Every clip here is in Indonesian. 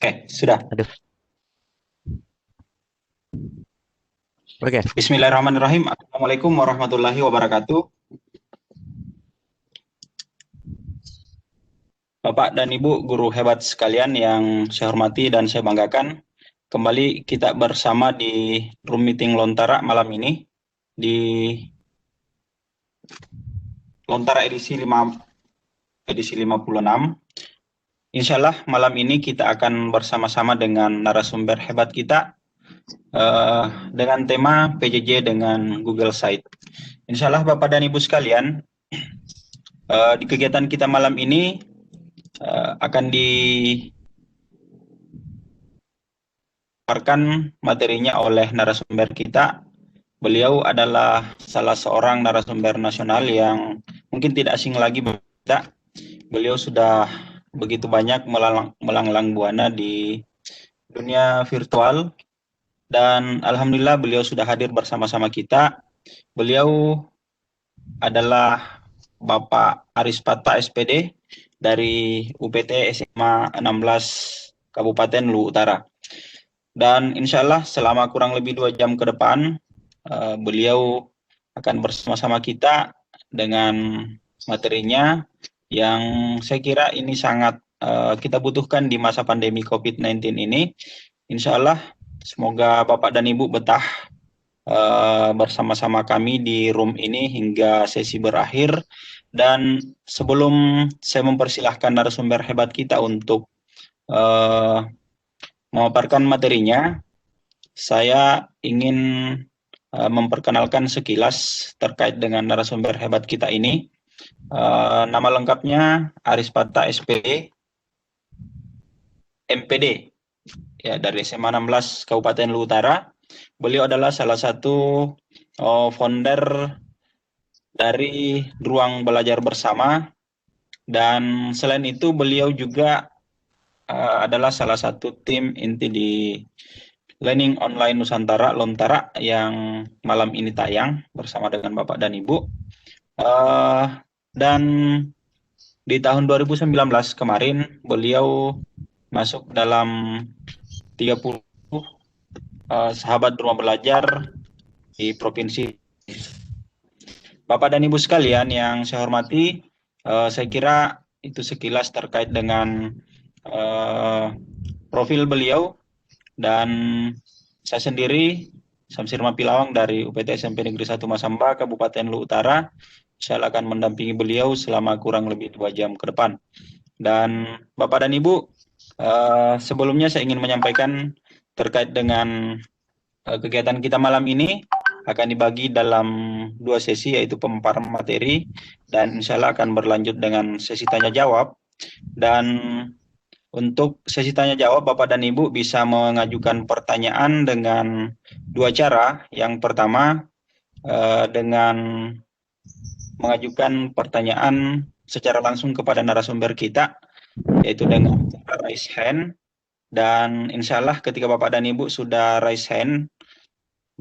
Oke, sudah. Aduh, oke. Bismillahirrahmanirrahim. Assalamualaikum warahmatullahi wabarakatuh. Bapak dan Ibu guru hebat sekalian yang saya hormati dan saya banggakan. Kembali kita bersama di room meeting Lontara malam ini di Lontara edisi 56. Insya Allah malam ini kita akan bersama-sama dengan narasumber hebat kita dengan tema PJJ dengan Google Site. Insya Allah Bapak dan Ibu sekalian, di kegiatan kita malam ini akan dipaparkan materinya oleh narasumber kita. Beliau adalah salah seorang narasumber nasional yang mungkin tidak asing lagi bagi kita. Beliau sudah begitu banyak melanglang buana di dunia virtual dan alhamdulillah beliau sudah hadir bersama-sama kita. Beliau adalah Bapak Aris Pata SPD dari UPT SMA 16 Kabupaten Luwu Utara. Dan insya Allah selama kurang lebih 2 jam ke depan, beliau akan bersama-sama kita dengan materinya yang saya kira ini sangat kita butuhkan di masa pandemi COVID-19 ini. Insya Allah semoga Bapak dan Ibu betah bersama-sama kami di room ini hingga sesi berakhir. Dan sebelum saya mempersilahkan narasumber hebat kita untuk memaparkan materinya, saya ingin memperkenalkan sekilas terkait dengan narasumber hebat kita ini. Nama lengkapnya Aris Pata SPD, MPD, ya dari SMA 16 Kabupaten Luwu Utara. Beliau adalah salah satu founder dari Ruang Belajar Bersama, dan selain itu beliau juga adalah salah satu tim inti di Learning Online Nusantara Lontara yang malam ini tayang bersama dengan Bapak dan Ibu. Dan di tahun 2019 kemarin beliau masuk dalam 30 sahabat rumah belajar di provinsi. Bapak dan Ibu sekalian yang saya hormati, saya kira itu sekilas terkait dengan profil beliau. Dan saya sendiri, Samsir Mapilawang dari UPT SMP Negeri 1 Masamba, Kabupaten Luwu Utara, saya akan mendampingi beliau selama kurang lebih 2 jam ke depan. Dan Bapak dan Ibu, sebelumnya saya ingin menyampaikan terkait dengan kegiatan kita malam ini akan dibagi dalam 2 sesi, yaitu pemaparan materi dan insya Allah akan berlanjut dengan sesi tanya jawab. Dan untuk sesi tanya jawab, Bapak dan Ibu bisa mengajukan pertanyaan dengan 2 cara. Yang pertama dengan mengajukan pertanyaan secara langsung kepada narasumber kita, yaitu dengan cara raise hand. Dan insya Allah ketika Bapak dan Ibu sudah raise hand,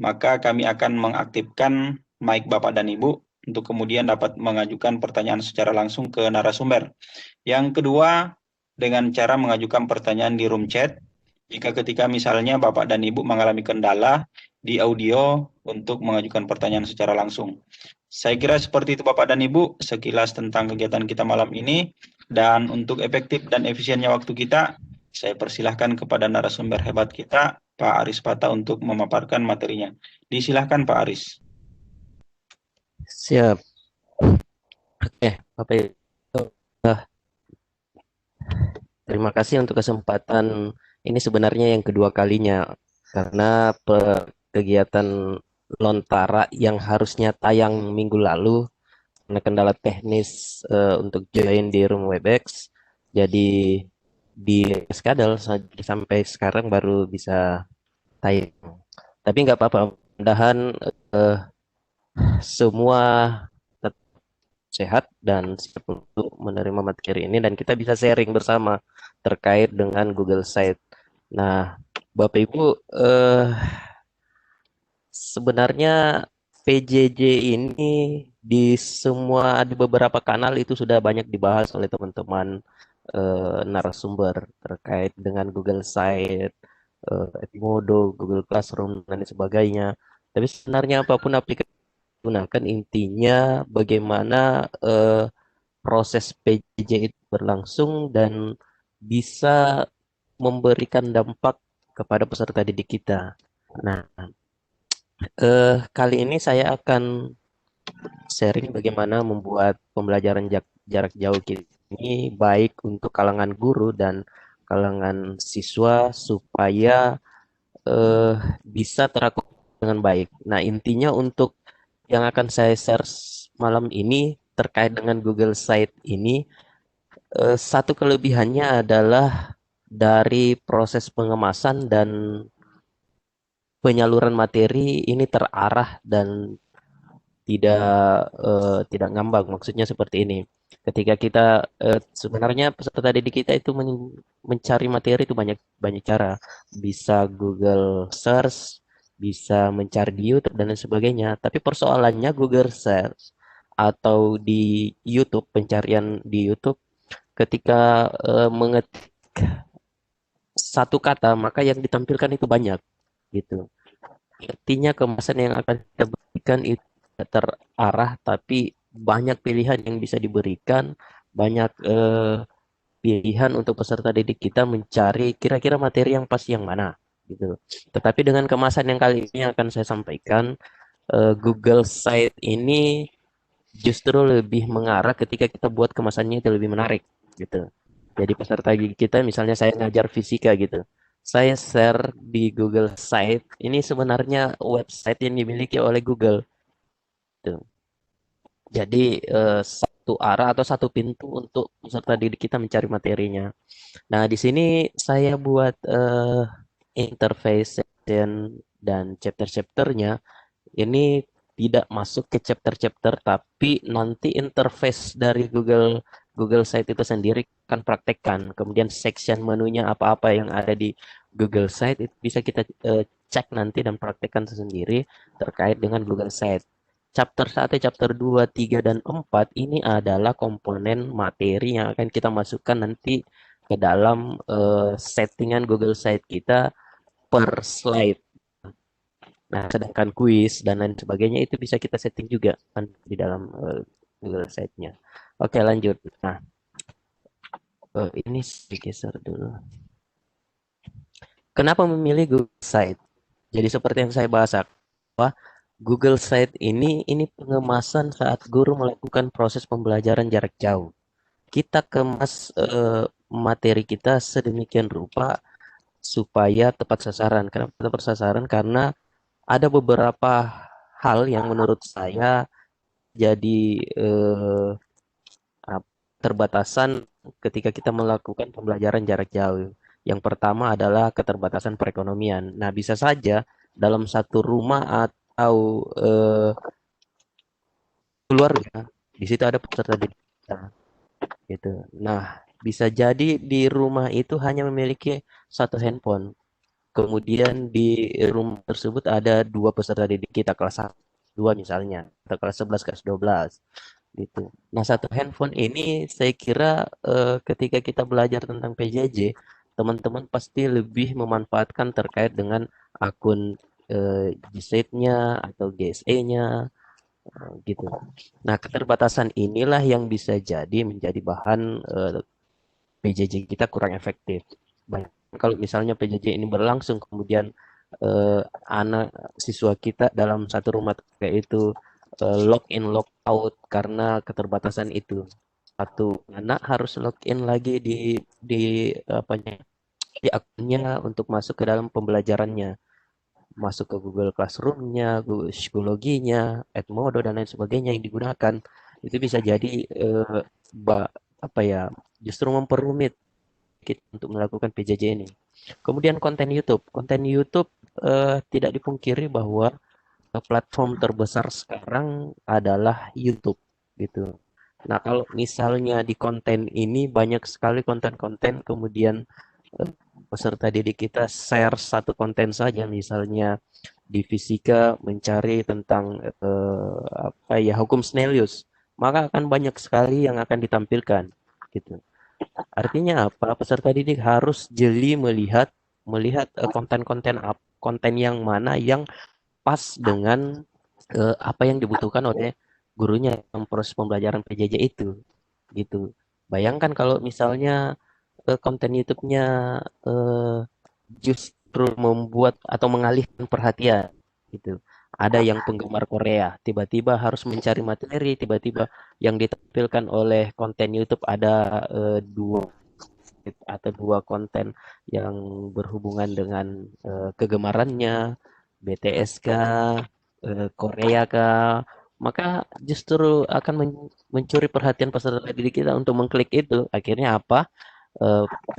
maka kami akan mengaktifkan mic Bapak dan Ibu untuk kemudian dapat mengajukan pertanyaan secara langsung ke narasumber. Yang kedua, dengan cara mengajukan pertanyaan di room chat, jika ketika misalnya Bapak dan Ibu mengalami kendala di audio untuk mengajukan pertanyaan secara langsung. Saya kira seperti itu Bapak dan Ibu, sekilas tentang kegiatan kita malam ini. Dan untuk efektif dan efisiennya waktu kita, saya persilahkan kepada narasumber hebat kita, Pak Aris Pata, untuk memaparkan materinya. Disilahkan Pak Aris. Siap. Oke, Bapak Ibu. Terima kasih untuk kesempatan ini sebenarnya yang kedua kalinya karena kegiatan Lontara yang harusnya tayang minggu lalu karena kendala teknis untuk join di room Webex jadi di schedule sampai sekarang baru bisa tayang. Tapi nggak apa-apa, mudah-mudahan semua tetap sehat dan siap untuk menerima materi ini dan kita bisa sharing bersama terkait dengan Google Site. Nah, Bapak Ibu, sebenarnya PJJ ini di beberapa kanal itu sudah banyak dibahas oleh teman-teman narasumber terkait dengan Google Site, Edmodo, Google Classroom dan lain sebagainya. Tapi sebenarnya apapun aplikasi yang digunakan, intinya bagaimana proses PJJ itu berlangsung dan bisa memberikan dampak kepada peserta didik kita. Nah, kali ini saya akan sharing bagaimana membuat pembelajaran jarak jauh ini baik untuk kalangan guru dan kalangan siswa supaya eh, bisa terakomodir dengan baik. Nah, intinya untuk yang akan saya share malam ini terkait dengan Google Site ini, satu kelebihannya adalah dari proses pengemasan dan penyaluran materi ini terarah dan tidak ngambang. Maksudnya seperti ini. Ketika kita sebenarnya peserta didik kita itu mencari materi itu banyak banyak cara. Bisa Google Search, bisa mencari di YouTube dan lain sebagainya. Tapi persoalannya Google Search atau di YouTube, pencarian di YouTube, ketika mengetik satu kata maka yang ditampilkan itu banyak gitu. Artinya kemasan yang akan kita berikan itu tidak terarah, tapi banyak pilihan yang bisa diberikan, banyak pilihan untuk peserta didik kita mencari kira-kira materi yang pas yang mana gitu. Tetapi dengan kemasan yang kali ini akan saya sampaikan, Google Site ini justru lebih mengarah ketika kita buat kemasannya itu lebih menarik gitu. Jadi peserta didik kita, misalnya saya ngajar fisika gitu. Saya share di Google Site. Ini sebenarnya website yang dimiliki oleh Google. Tuh. Jadi satu arah atau satu pintu untuk peserta didik kita mencari materinya. Nah, di sini saya buat interface section dan chapter-chapternya. Ini tidak masuk ke chapter-chapter, tapi nanti interface dari Google Google Site itu sendiri akan praktekkan. Kemudian section menunya apa-apa yang ada di Google Site itu bisa kita cek nanti dan praktekkan sendiri terkait dengan Google Site. Chapter 1, chapter 2, 3, dan 4 ini adalah komponen materi yang akan kita masukkan nanti ke dalam settingan Google Site kita per slide. Nah, sedangkan kuis dan lain sebagainya itu bisa kita setting juga kan di dalam Google Site-nya. Oke, lanjut. Nah, ini digeser dulu. Kenapa memilih Google Site? Jadi seperti yang saya bahas, apa Google Site ini pengemasan saat guru melakukan proses pembelajaran jarak jauh. Kita kemas materi kita sedemikian rupa supaya tepat sasaran. Kenapa tepat sasaran? Karena ada beberapa hal yang menurut saya jadi eh, terbatasan ketika kita melakukan pembelajaran jarak jauh. Yang pertama adalah keterbatasan perekonomian. Nah, bisa saja dalam satu rumah atau keluarga, di situ ada peserta didik kita, gitu. Nah, bisa jadi di rumah itu hanya memiliki satu handphone. Kemudian di rumah tersebut ada dua peserta didik kita kelas 1, 2 misalnya, atau kelas 11, kelas 12 gitu. Nah, satu handphone ini saya kira ketika kita belajar tentang PJJ, teman-teman pasti lebih memanfaatkan terkait dengan akun GSAID-nya atau GSE-nya gitu. Nah, keterbatasan inilah yang bisa jadi menjadi bahan PJJ kita kurang efektif. Banyak kalau misalnya PJJ ini berlangsung kemudian anak siswa kita dalam satu rumah tangga itu login log out karena keterbatasan itu. Satu anak harus login lagi di apanya di akunnya untuk masuk ke dalam pembelajarannya, masuk ke Google Classroom-nya, Google Psikologinya, Edmodo dan lain sebagainya yang digunakan. Itu bisa jadi apa ya, justru memperumit kita untuk melakukan PJJ ini. Kemudian konten YouTube. Konten YouTube tidak dipungkiri bahwa platform terbesar sekarang adalah YouTube gitu. Nah, kalau misalnya di konten ini banyak sekali konten-konten, kemudian peserta didik kita share satu konten saja, misalnya di fisika mencari tentang apa ya hukum Snellius, maka akan banyak sekali yang akan ditampilkan gitu. Artinya apa? Peserta didik harus jeli melihat melihat konten yang mana yang pas dengan apa yang dibutuhkan oleh gurunya dalam proses pembelajaran PJJ itu, gitu. Bayangkan kalau misalnya konten YouTube-nya eh, justru membuat atau mengalihkan perhatian, gitu. Ada yang penggemar Korea, tiba-tiba harus mencari materi, tiba-tiba yang ditampilkan oleh konten YouTube ada dua konten yang berhubungan dengan kegemarannya, BTS kah, Korea kah, maka justru akan mencuri perhatian peserta didik kita untuk mengklik itu. Akhirnya apa?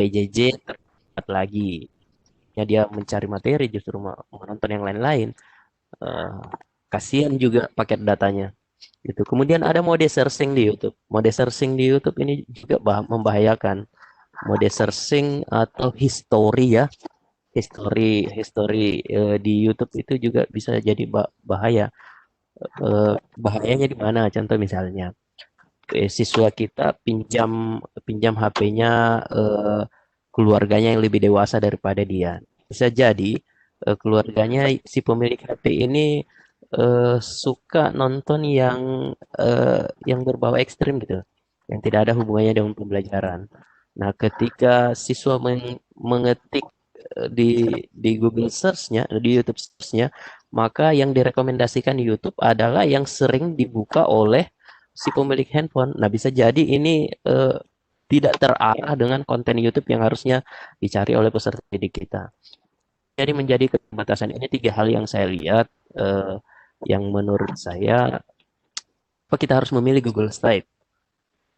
PJJ terlihat lagi. Ya dia mencari materi justru menonton yang lain-lain. Eh, Kasihan juga paket datanya. Gitu. Kemudian ada mode searching di YouTube. Mode searching di YouTube ini juga membahayakan. Mode searching atau history ya, history di YouTube itu juga bisa jadi bahaya. Bahayanya di mana? Contoh misalnya, siswa kita pinjam pinjam HP-nya keluarganya yang lebih dewasa daripada dia. Bisa jadi keluarganya si pemilik HP ini suka nonton yang berbau ekstrim gitu, yang tidak ada hubungannya dengan pembelajaran. Nah, ketika siswa mengetik di Google Search-nya, di YouTube Search-nya, maka yang direkomendasikan di YouTube adalah yang sering dibuka oleh si pemilik handphone. Nah, bisa jadi ini tidak terarah dengan konten YouTube yang harusnya dicari oleh peserta didik kita. Jadi menjadi keterbatasan ini tiga hal yang saya lihat, eh, yang menurut saya apa kita harus memilih Google Site.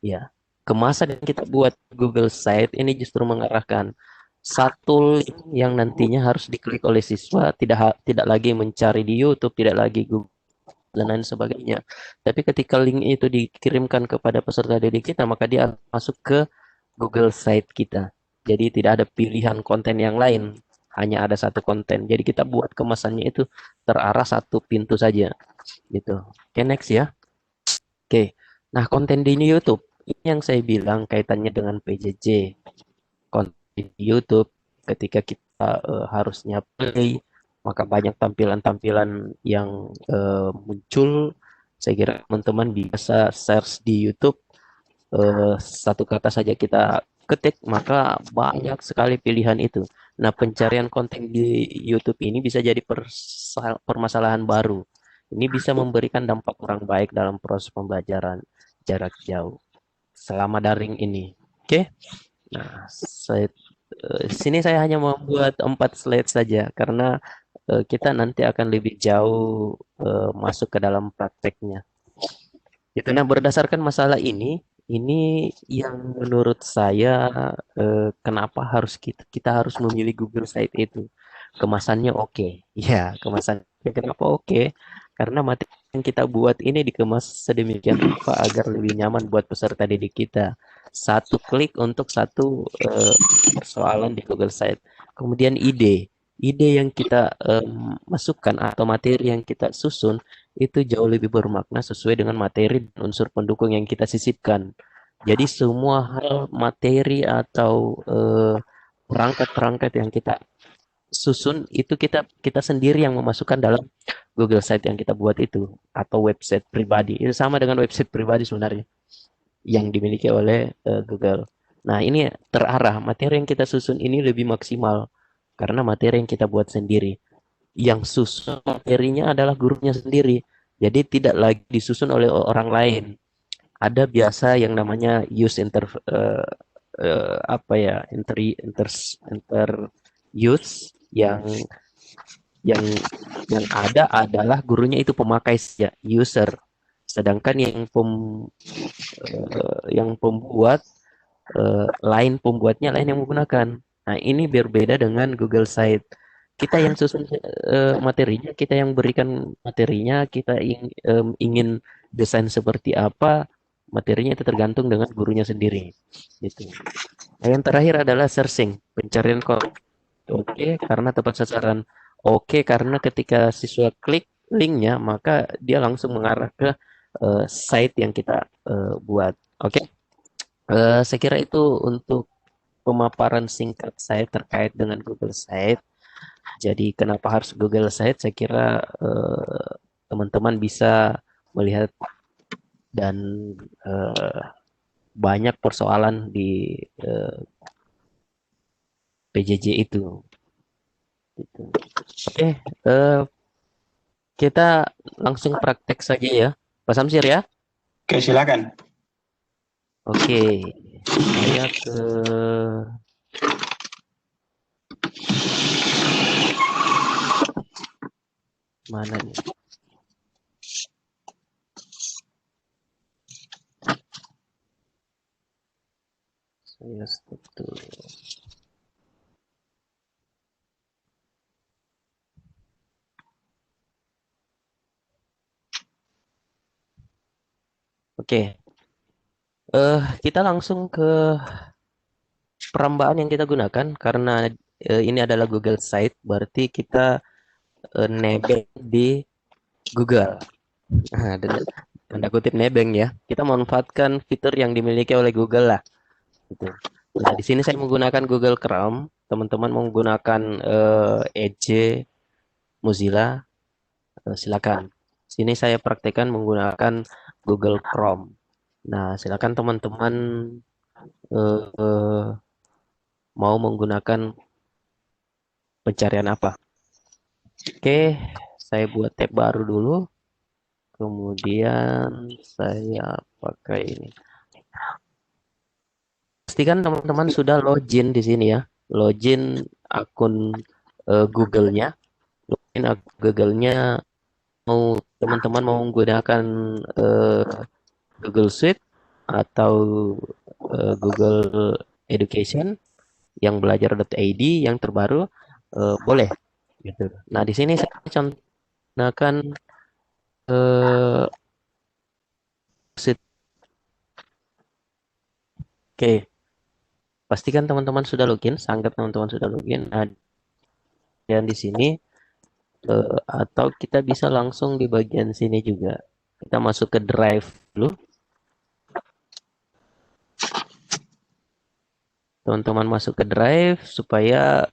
Ya, kemasan yang kita buat Google Site ini justru mengarahkan satu link yang nantinya harus diklik oleh siswa, tidak lagi mencari di YouTube, tidak lagi Google dan lain sebagainya. Tapi ketika link itu dikirimkan kepada peserta didik kita, maka dia masuk ke Google Site kita. Jadi tidak ada pilihan konten yang lain, hanya ada satu konten. Jadi kita buat kemasannya itu terarah satu pintu saja, gitu. Oke, next ya. Oke. Nah, konten di YouTube ini yang saya bilang kaitannya dengan PJJ. Konten di YouTube ketika kita harusnya play, maka banyak tampilan-tampilan yang muncul. Saya kira teman-teman bisa search di YouTube, satu kata saja kita ketik, maka banyak sekali pilihan itu. Nah, pencarian konten di YouTube ini bisa jadi permasalahan baru. Ini bisa memberikan dampak kurang baik dalam proses pembelajaran jarak jauh selama daring ini. Oke, nah sini saya hanya membuat 4 slide saja karena kita nanti akan lebih jauh masuk ke dalam prakteknya. Itu nah berdasarkan masalah ini yang menurut saya kenapa kita harus memilih Google Site itu. Kemasannya oke. Ya, kemasannya kenapa oke? Karena materi yang kita buat ini dikemas sedemikian rupa agar lebih nyaman buat peserta didik kita. Satu klik untuk satu persoalan di Google Site. Kemudian ide yang kita masukkan atau materi yang kita susun itu jauh lebih bermakna sesuai dengan materi dan unsur pendukung yang kita sisipkan. Jadi semua hal materi atau perangkat-perangkat yang kita susun itu kita kita sendiri yang memasukkan dalam Google Site yang kita buat itu atau website pribadi. Itu sama dengan website pribadi sebenarnya yang dimiliki oleh Google. Nah, ini terarah materi yang kita susun ini lebih maksimal karena materi yang kita buat sendiri. Yang susun materinya adalah gurunya sendiri. Jadi tidak lagi disusun oleh orang lain. Ada biasa yang namanya apa ya inter use yang yang ada adalah gurunya itu pemakai saja, user. Sedangkan yang pembuat lain pembuatnya lain yang menggunakan. Nah, ini berbeda dengan Google Site. Kita yang susun materinya, kita yang berikan materinya, kita ingin desain seperti apa, materinya itu tergantung dengan gurunya sendiri. Gitu. Nah, yang terakhir adalah searching, pencarian konten. Oke, karena tepat sasaran. Oke, karena ketika siswa klik linknya, maka dia langsung mengarah ke site yang kita buat. Oke. Saya kira itu untuk pemaparan singkat saya terkait dengan Google Site. Jadi kenapa harus Google Site? Saya kira teman-teman bisa melihat dan eh, banyak persoalan di eh, PJJ itu. Gitu. Oke, eh, kita langsung praktek saja ya, Pak Samsir ya. Oke, silakan. Oke, saya ke mana nih? Saya stop dulu. Oke, kita langsung ke perambaan yang kita gunakan karena ini adalah Google Site, berarti kita nebeng di Google. Nah, dengan tanda kutip nebeng ya, kita memanfaatkan fitur yang dimiliki oleh Google lah, gitu. Nah, di sini saya menggunakan Google Chrome, teman-teman menggunakan Edge, Mozilla, silakan. Sini saya praktekkan menggunakan Google Chrome. Nah, silakan teman-teman eh, mau menggunakan pencarian apa. Oke, saya buat tab baru dulu. Kemudian saya pakai ini. Pastikan teman-teman sudah login di sini ya. Login akun Google-nya. Login akun Google-nya mau teman-teman mau menggunakan eh, Google Suite atau Google Education yang belajar.id yang terbaru boleh gitu. Nah, di sini saya contohkan eh, Suite. Oke, pastikan teman-teman sudah login, sangat teman-teman sudah login. Nah, dan di sini atau kita bisa langsung di bagian sini juga. Kita masuk ke Drive dulu. Teman-teman masuk ke Drive supaya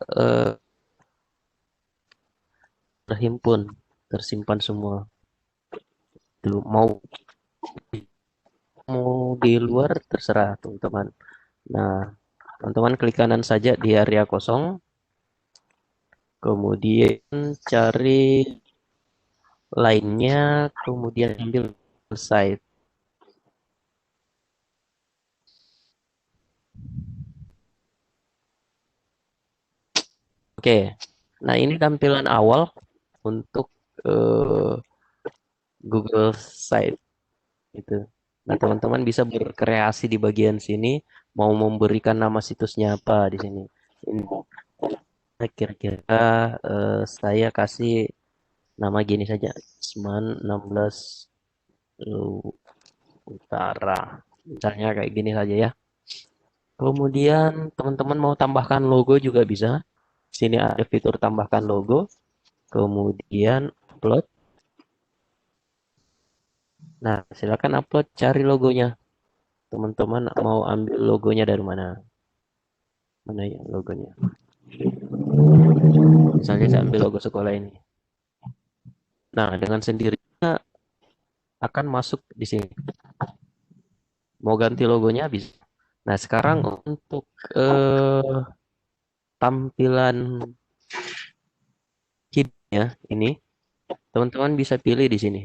terhimpun, tersimpan semua. Dulu mau mau di luar terserah teman-teman. Nah, teman-teman klik kanan saja di area kosong. Kemudian cari lainnya, kemudian ambil site. Oke, nah ini tampilan awal untuk eh, Google Site gitu. Nah, teman-teman bisa berkreasi di bagian sini, mau memberikan nama situsnya apa di sini. Ini kira-kira saya kasih nama gini saja, Seman 16 Utara. Misalnya kayak gini saja ya. Kemudian teman-teman mau tambahkan logo juga bisa. Sini ada fitur tambahkan logo. Kemudian upload. Nah, silakan upload, cari logonya. Teman-teman mau ambil logonya dari mana? Mana ya logonya? Misalnya saya ambil logo sekolah ini. Nah, dengan sendirinya akan masuk di sini. Mau ganti logonya bisa. Nah, sekarang untuk eh, tampilan keyboardnya ini, teman-teman bisa pilih di sini.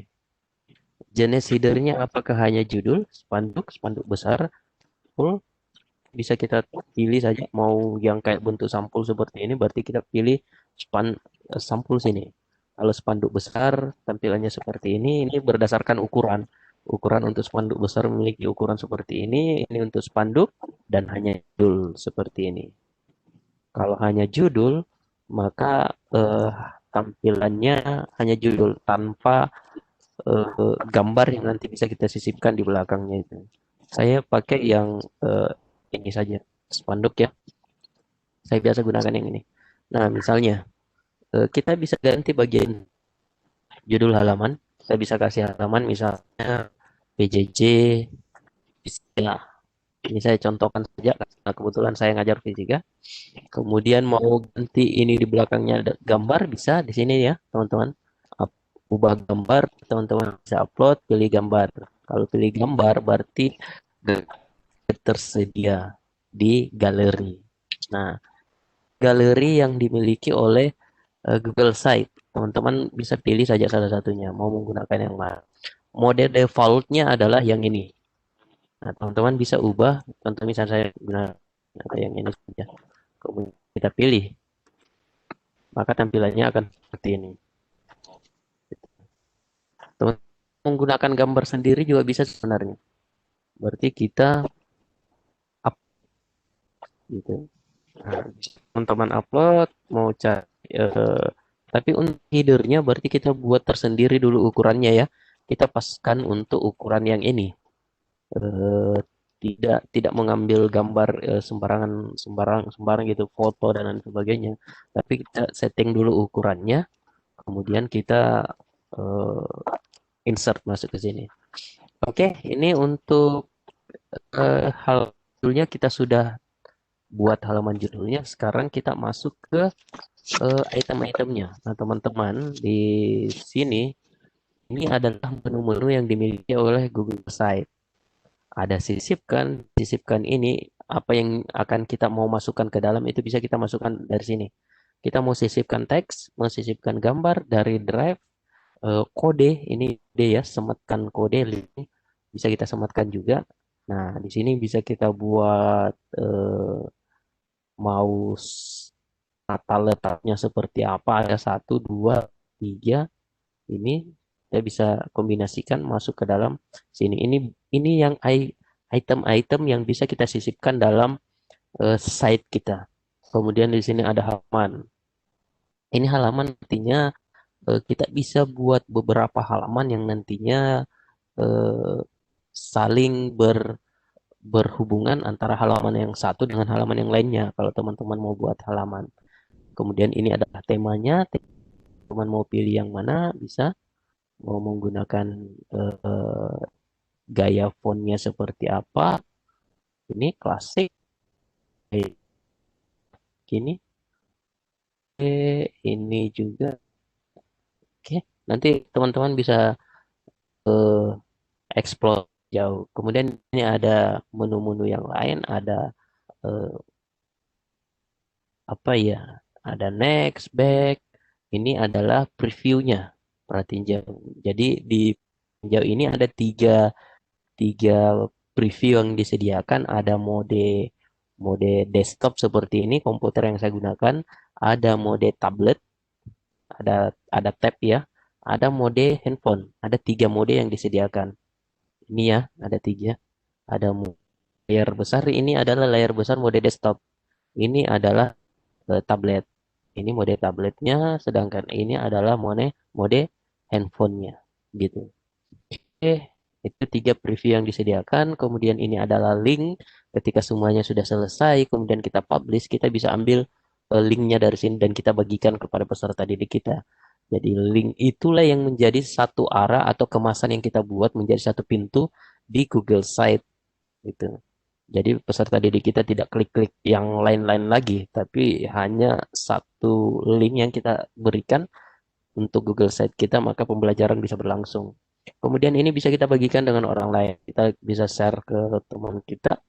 Jenis headernya apakah hanya judul, spanduk besar, full, bisa kita pilih saja. Mau yang kayak bentuk sampul seperti ini, berarti kita pilih sampul sini. Kalau spanduk besar, tampilannya seperti ini berdasarkan ukuran. Ukuran untuk spanduk besar memiliki ukuran seperti ini untuk spanduk, dan hanya judul seperti ini. Kalau hanya judul, maka tampilannya hanya judul tanpa gambar yang nanti bisa kita sisipkan di belakangnya itu. Saya pakai yang ini saja, spanduk ya. Saya biasa gunakan yang ini. Nah, misalnya kita bisa ganti bagian judul halaman. Saya bisa kasih halaman misalnya PJJ, bisa Ini saya contohkan saja karena kebetulan saya ngajar fisika. Kemudian mau ganti ini di belakangnya ada gambar bisa di sini ya, teman-teman. Ubah gambar, teman-teman bisa upload, pilih gambar. Kalau pilih gambar berarti tersedia di galeri. Nah, galeri yang dimiliki oleh Google Site. Teman-teman bisa pilih saja salah satunya, mau menggunakan yang mana. Mode defaultnya adalah yang ini. Nah, teman-teman bisa ubah, contoh misalnya saya gunakan yang ini saja. Kemudian kita pilih, maka tampilannya akan seperti ini. Teman menggunakan gambar sendiri juga bisa sebenarnya. Berarti kita up gitu. Nah, teman-teman upload mau cari tapi untuk headernya berarti kita buat tersendiri dulu ukurannya ya. Kita paskan untuk ukuran yang ini. Eh, tidak mengambil gambar sembarangan sembarang gitu foto dan lain sebagainya. Tapi kita setting dulu ukurannya, kemudian kita eh, insert masuk ke sini. Oke, ini untuk hal judulnya kita sudah buat halaman judulnya. Sekarang kita masuk ke item-itemnya. Nah, teman-teman di sini ini adalah menu-menu yang dimiliki oleh Google Site. Ada sisipkan, sisipkan ini apa yang akan kita mau masukkan ke dalam itu bisa kita masukkan dari sini. Kita mau sisipkan teks, mau sisipkan gambar dari drive, kode ini dia ya, sematkan kode link bisa kita sematkan juga. Nah, di sini bisa kita buat mouse tata letaknya seperti apa, ada satu, dua, tiga. Ini kita bisa kombinasikan masuk ke dalam sini. Ini yang item-item yang bisa kita sisipkan dalam site kita. Kemudian di sini ada halaman. Ini halaman artinya kita bisa buat beberapa halaman yang nantinya eh, saling berhubungan antara halaman yang satu dengan halaman yang lainnya. Kalau teman-teman mau buat halaman. Kemudian ini adalah temanya. Teman mau pilih yang mana bisa. Mau menggunakan eh, gaya fontnya seperti apa. Ini klasik. Gini. Ini juga. Oke. Nanti teman-teman bisa explore jauh. Kemudian ini ada menu-menu yang lain. Ada eh, apa ya? Ada next, back. Ini adalah previewnya. Perhatiin jauh. Jadi di jauh ini ada tiga preview yang disediakan. Ada mode mode desktop seperti ini komputer yang saya gunakan. Ada mode tablet, ada tab ya. Ada mode handphone. Ada tiga mode yang disediakan. Ini ya, ada tiga. Ada layar besar. Ini adalah layar besar mode desktop. Ini adalah tablet. Ini mode tabletnya, sedangkan ini adalah mode handphonenya, gitu. Oke, itu tiga preview yang disediakan. Kemudian ini adalah link. Ketika semuanya sudah selesai, kemudian kita publish, kita bisa ambil linknya dari sini dan kita bagikan kepada peserta didik kita. Jadi link itulah yang menjadi satu arah atau kemasan yang kita buat menjadi satu pintu di Google Site gitu. Jadi peserta didik kita tidak klik-klik yang lain-lain lagi, tapi hanya satu link yang kita berikan untuk Google Site kita, maka pembelajaran bisa berlangsung. Kemudian ini bisa kita bagikan dengan orang lain. Kita bisa share ke teman kita,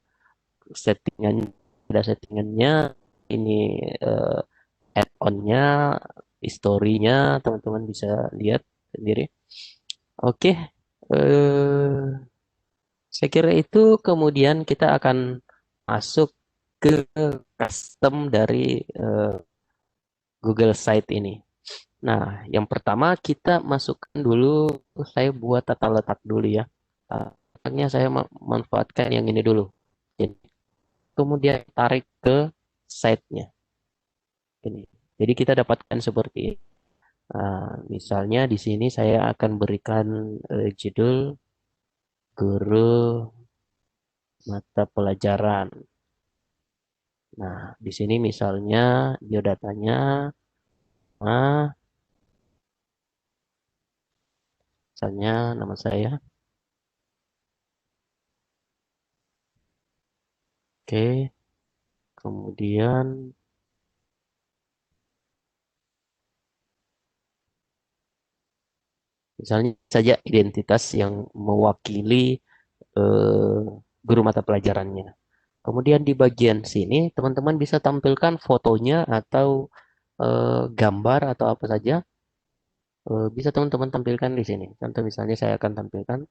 settingan, ada settingannya, ini eh, add-onnya, historinya, teman-teman bisa lihat sendiri. Oke, saya kira itu kemudian kita akan masuk ke custom dari eh, Google Site ini. Nah, yang pertama kita masukkan dulu, saya buat tata letak dulu ya. Tata letaknya saya manfaatkan yang ini dulu. Jadi, kemudian tarik ke site-nya. Ini. Jadi kita dapatkan seperti ini. Nah, misalnya di sini saya akan berikan judul guru mata pelajaran. Nah, di sini misalnya biodatanya, nah, misalnya nama saya. Oke, kemudian misalnya saja identitas yang mewakili eh, guru mata pelajarannya. Kemudian di bagian sini teman-teman bisa tampilkan fotonya atau gambar atau apa saja. Bisa teman-teman tampilkan di sini. Contoh misalnya saya akan tampilkan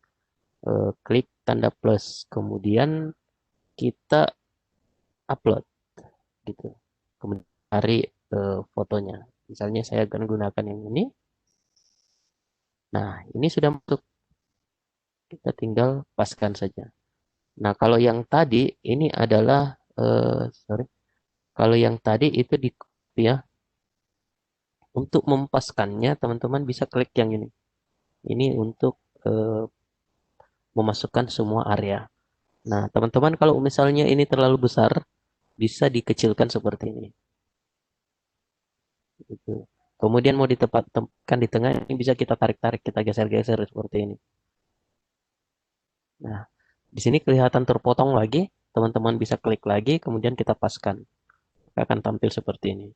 klik tanda plus, kemudian kita upload gitu. Kemudian cari fotonya. Misalnya saya akan gunakan yang ini. Nah, ini sudah masuk. Kita tinggal paskan saja. Nah, kalau yang tadi ini adalah sorry. Kalau yang tadi itu di ya, untuk mempaskannya teman-teman bisa klik yang ini. Ini untuk eh, memasukkan semua area. Nah, teman-teman kalau misalnya ini terlalu besar, bisa dikecilkan seperti ini. Gitu. Kemudian mau ditempatkan di tengah, ini bisa kita tarik-tarik, kita geser-geser seperti ini. Nah, di sini kelihatan terpotong lagi, teman-teman bisa klik lagi, kemudian kita paskan. Akan tampil seperti ini.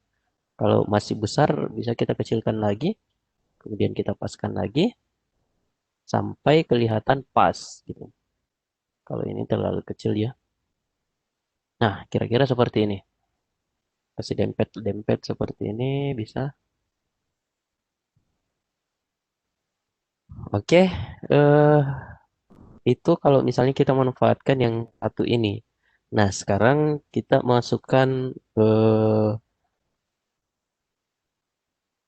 Kalau masih besar, bisa kita kecilkan lagi, kemudian kita paskan lagi, sampai kelihatan pas. Gitu. Kalau ini terlalu kecil ya. Nah, kira-kira seperti ini. Kasih dempet-dempet seperti ini, bisa. Oke, itu kalau misalnya kita manfaatkan yang satu ini. Nah, sekarang kita masukkan,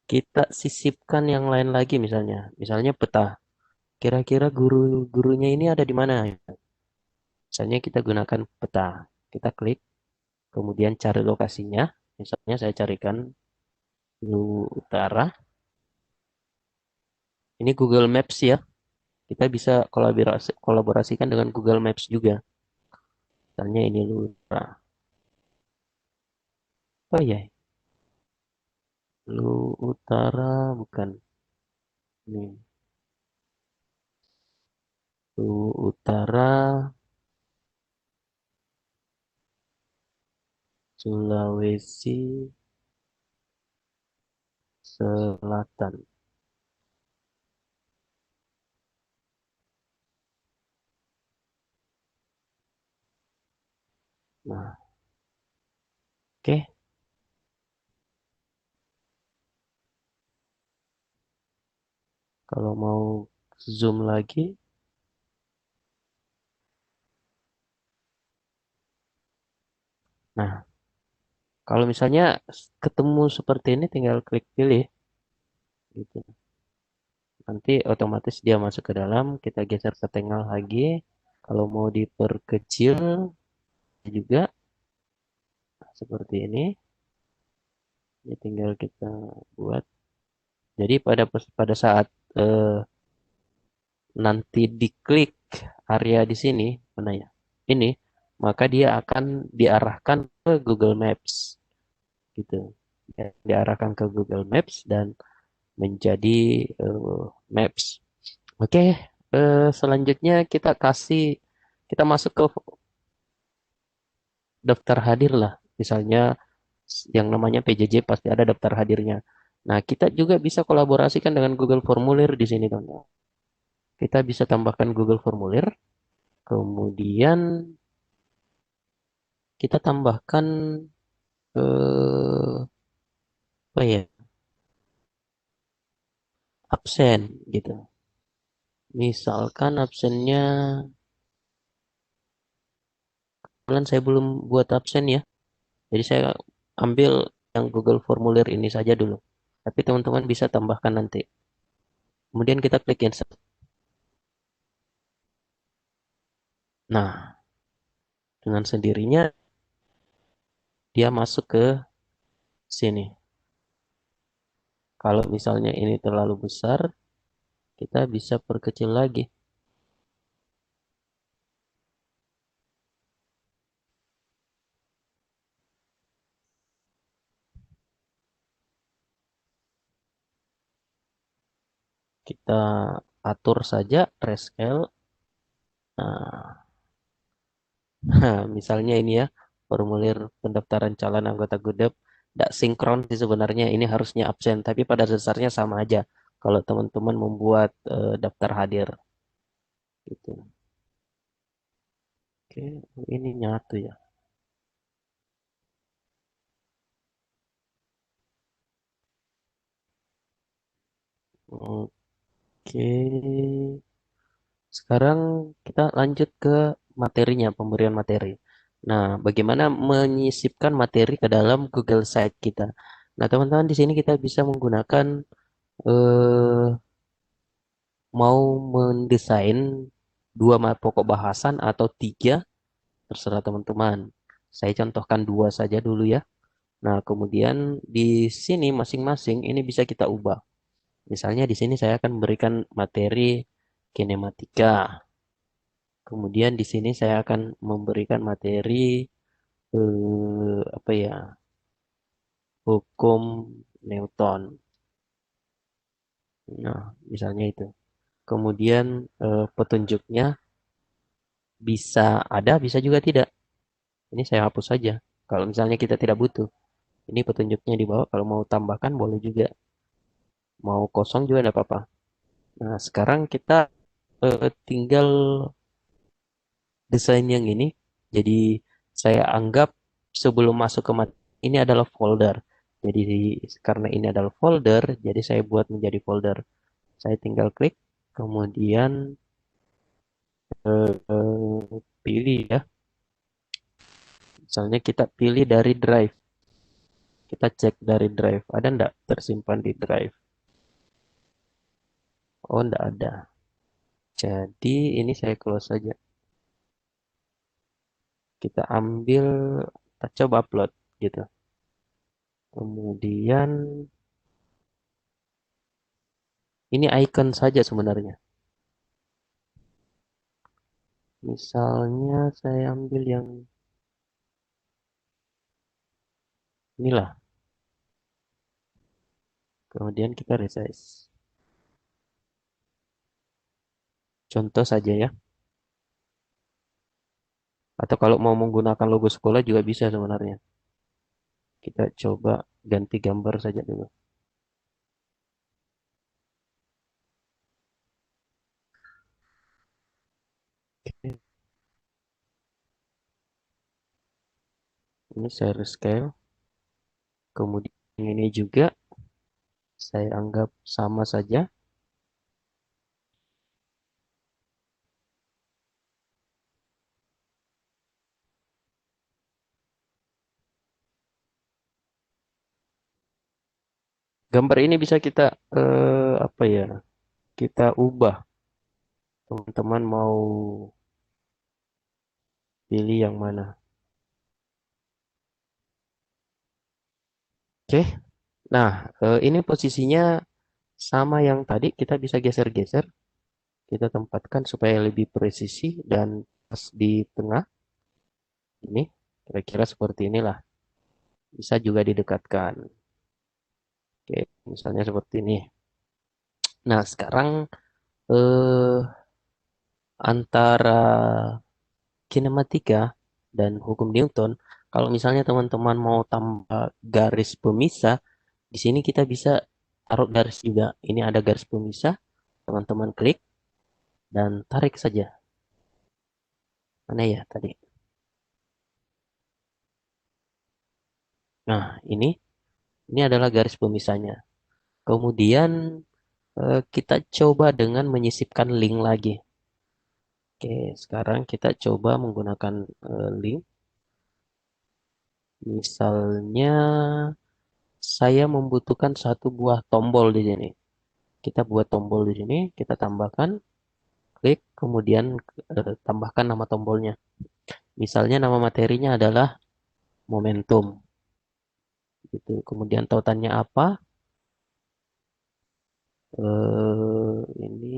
kita sisipkan yang lain lagi misalnya. Misalnya peta. Kira-kira guru-gurunya ini ada di mana? Misalnya kita gunakan peta. Kita klik, kemudian cari lokasinya. Misalnya saya carikan Lu Utara. Ini Google Maps ya. Kita bisa kolaborasikan dengan Google Maps juga. Misalnya ini Lu Utara. Oh iya, Lu Utara bukan. Ini Lu Utara, Sulawesi Selatan. Nah, oke. Kalau mau zoom lagi, nah, kalau misalnya ketemu seperti ini, tinggal klik pilih, gitu. Nanti otomatis dia masuk ke dalam. Kita geser ke tengah lagi. Kalau mau diperkecil juga seperti ini, ya tinggal kita buat. Jadi pada saat eh, nanti diklik area di sini, mana ya? Ini, maka dia akan diarahkan ke Google Maps, gitu. Ya, diarahkan ke Google Maps dan menjadi Maps. Oke, selanjutnya kita masuk ke daftar hadir lah. Misalnya yang namanya PJJ pasti ada daftar hadirnya. Nah, kita juga bisa kolaborasikan dengan Google Formulir di sini, teman. Kita bisa tambahkan Google Formulir, kemudian kita tambahkan apa ya, absen gitu. Misalkan absennya, kebetulan saya belum buat absen ya. Jadi saya ambil yang Google Formulir ini saja dulu. Tapi teman-teman bisa tambahkan nanti. Kemudian kita klik insert. Nah, dengan sendirinya dia masuk ke sini. Kalau misalnya ini terlalu besar, kita bisa perkecil lagi. Kita atur saja rescale. Nah, nah, misalnya ini ya. formulir pendaftaran calon anggota GUDEP tidak sinkron sih sebenarnya, ini harusnya absen, tapi pada dasarnya sama aja kalau teman-teman membuat daftar hadir gitu. Oke, ini nyatu ya. Oke, sekarang kita lanjut ke materinya, pemberian materi. Nah, bagaimana menyisipkan materi ke dalam Google Site kita? Nah, teman-teman di sini kita bisa menggunakan eh, mau mendesain dua pokok bahasan atau tiga, terserah teman-teman. Saya contohkan dua saja dulu ya. Nah, kemudian di sini masing-masing ini bisa kita ubah. Misalnya di sini saya akan memberikan materi kinematika. Kemudian di sini saya akan memberikan materi apa ya? Hukum Newton. Nah, misalnya itu. Kemudian petunjuknya bisa ada, bisa juga tidak. Ini saya hapus saja. Kalau misalnya kita tidak butuh. Ini petunjuknya di bawah. Kalau mau tambahkan boleh juga. Mau kosong juga tidak apa-apa. Nah, sekarang kita tinggal desain yang ini. Jadi saya anggap sebelum masuk ke ini adalah folder. Jadi karena ini adalah folder, jadi saya buat menjadi folder. Saya tinggal klik, kemudian pilih ya. Misalnya kita pilih dari drive. Kita cek dari drive. Ada enggak tersimpan di drive? Oh, enggak ada. Jadi ini saya close saja. Kita ambil, kita coba upload gitu. Kemudian ini icon saja sebenarnya. Misalnya saya ambil yang inilah. Kemudian kita resize. Contoh saja ya. Atau kalau mau menggunakan logo sekolah juga bisa sebenarnya. Kita coba ganti gambar saja dulu. Oke, ini saya rescale. Kemudian ini juga saya anggap sama saja. Gambar ini bisa kita apa ya? Kita ubah. Teman-teman mau pilih yang mana? Oke. Nah, ini posisinya sama yang tadi. Kita bisa geser-geser. Kita tempatkan supaya lebih presisi dan pas di tengah. Ini kira-kira seperti inilah. Bisa juga didekatkan. Oke, misalnya seperti ini. Nah, sekarang eh, antara kinematika dan hukum Newton, kalau misalnya teman-teman mau tambah garis pemisah, di sini kita bisa taruh garis juga. Ini ada garis pemisah, teman-teman klik dan tarik saja. Mana ya tadi? Nah, ini adalah garis pemisahnya. Kemudian kita coba dengan menyisipkan link lagi. Oke, sekarang kita coba menggunakan link. Misalnya saya membutuhkan satu buah tombol di sini. Kita buat tombol di sini, kita tambahkan, klik, kemudian tambahkan nama tombolnya. Misalnya nama materinya adalah momentum. Gitu. Kemudian tautannya apa? Ini,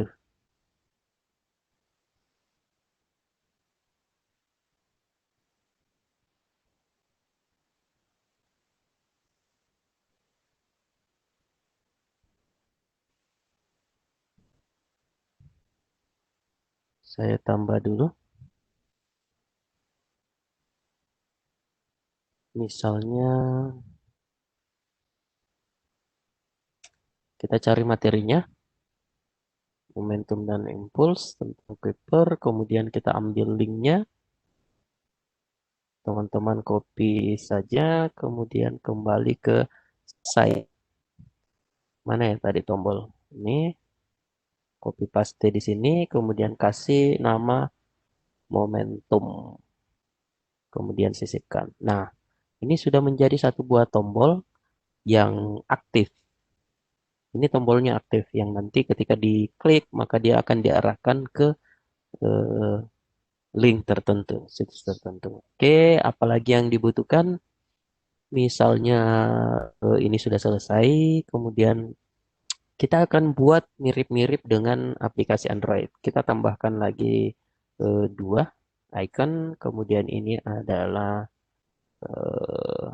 duh, Saya tambah dulu. Misalnya kita cari materinya, momentum dan impuls tentang paper, kemudian kita ambil linknya, teman-teman copy saja, kemudian kembali ke site. Mana ya tadi tombol? Ini copy paste di sini, kemudian kasih nama momentum, kemudian sisipkan. Nah, ini sudah menjadi satu buah tombol yang aktif. Ini tombolnya aktif yang nanti ketika diklik maka dia akan diarahkan ke eh, link tertentu, situs tertentu. Oke, apalagi yang dibutuhkan? Misalnya ini sudah selesai, kemudian kita akan buat mirip-mirip dengan aplikasi Android. Kita tambahkan lagi dua icon, kemudian ini adalah eh,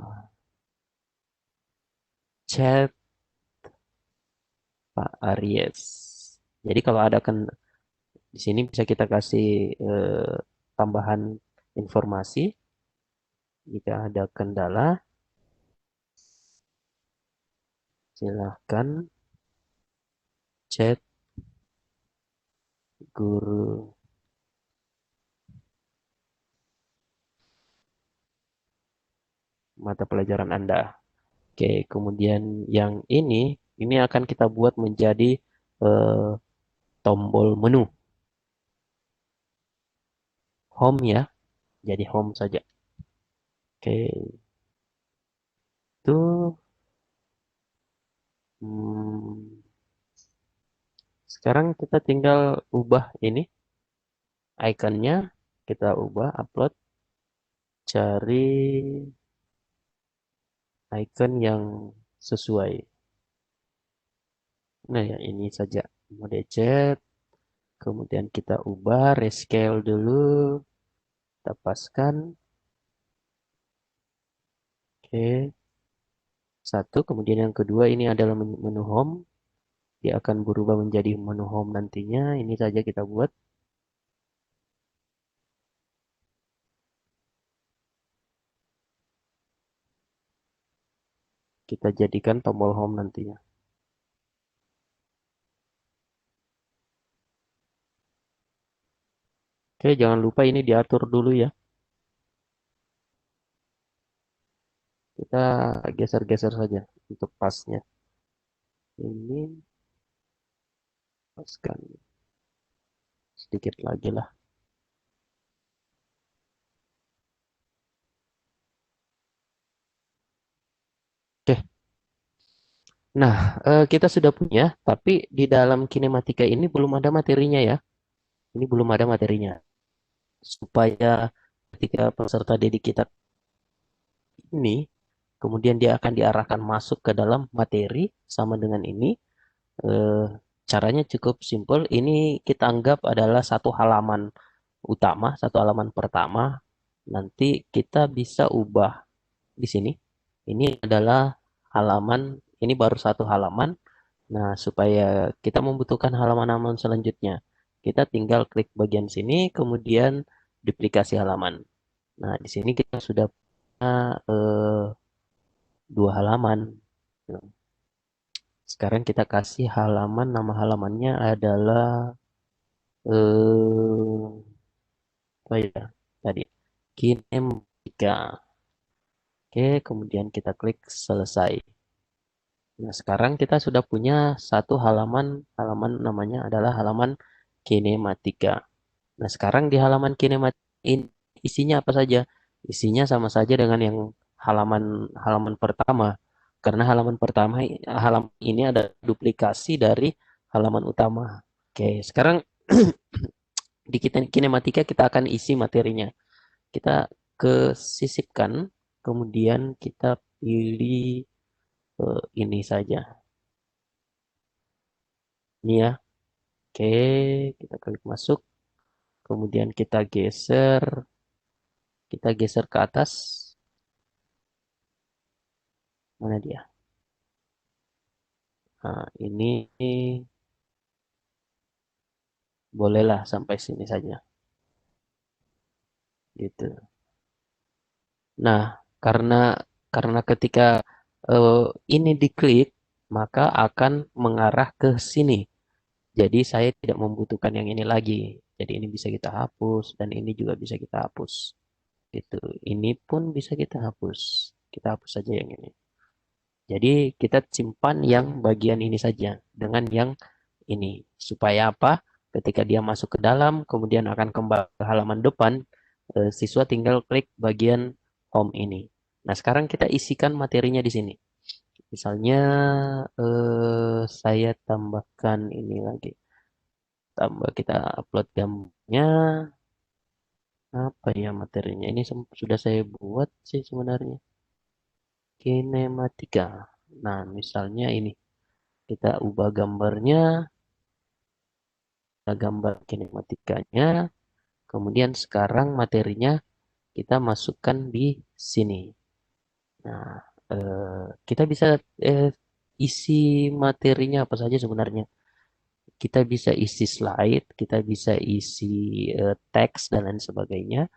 chat Pak Aries. Jadi kalau ada di sini bisa kita kasih tambahan informasi jika ada kendala, silahkan chat guru mata pelajaran Anda. Oke, kemudian yang ini akan kita buat menjadi eh, tombol menu home ya, jadi home saja. Oke, itu hmm, sekarang kita tinggal ubah ini ikonnya, kita ubah upload, cari icon yang sesuai. Nah ya ini saja mode chat, kemudian kita ubah rescale dulu, kita paskan. Oke, satu, kemudian yang kedua ini adalah menu home. Dia akan berubah menjadi menu home nantinya. Ini saja kita buat. Kita jadikan tombol home nantinya. Oke, jangan lupa ini diatur dulu ya. Kita geser-geser saja untuk pasnya. Ini paskan sedikit lagi lah. Oke, nah kita sudah punya, tapi di dalam kinematika ini belum ada materinya ya. Ini belum ada materinya. Supaya ketika peserta didik kita ini, kemudian dia akan diarahkan masuk ke dalam materi sama dengan ini. Eh, Caranya cukup simpel. Ini kita anggap adalah satu halaman utama, satu halaman pertama. Nanti kita bisa ubah di sini. Ini adalah halaman, ini baru satu halaman. Nah, supaya kita membutuhkan halaman-halaman selanjutnya, kita tinggal klik bagian sini, kemudian duplikasi halaman. Nah, di sini kita sudah punya dua halaman. Sekarang kita kasih halaman, nama halamannya adalah apa ya tadi? Kinematika. Oke, kemudian kita klik selesai. Nah, sekarang kita sudah punya satu halaman, halaman namanya adalah halaman kinematika. Nah, sekarang di halaman kinematika ini isinya apa saja? Isinya sama saja dengan yang halaman halaman pertama. Karena halaman pertama halaman ini ada duplikasi dari halaman utama. Oke, sekarang di kinematika kita akan isi materinya. Kita ke sisipkan, kemudian kita pilih ini saja. Ini ya. Oke, kita klik masuk, kemudian kita geser ke atas. Mana dia? Nah, ini Bolehlah sampai sini saja. Gitu. Nah, karena karena ketika eh, ini diklik, maka akan mengarah ke sini. Jadi saya tidak membutuhkan yang ini lagi. Jadi ini bisa kita hapus dan ini juga bisa kita hapus. Gitu. Ini pun bisa kita hapus. Kita hapus saja yang ini. Jadi kita simpan yang bagian ini saja dengan yang ini. Supaya apa? Ketika dia masuk ke dalam, kemudian akan kembali ke halaman depan, siswa tinggal klik bagian home ini. Nah, sekarang kita isikan materinya di sini. Misalnya saya tambahkan ini lagi. Tambah kita upload gambarnya. Apa ya materinya? Ini sudah saya buat sih sebenarnya. Kinematika. Nah, misalnya ini. Kita ubah gambarnya, kita gambar kinematikanya, kemudian sekarang materinya kita masukkan di sini. Nah, kita bisa eh, isi materinya apa saja sebenarnya. Kita bisa isi slide, kita bisa isi teks dan lain sebagainya.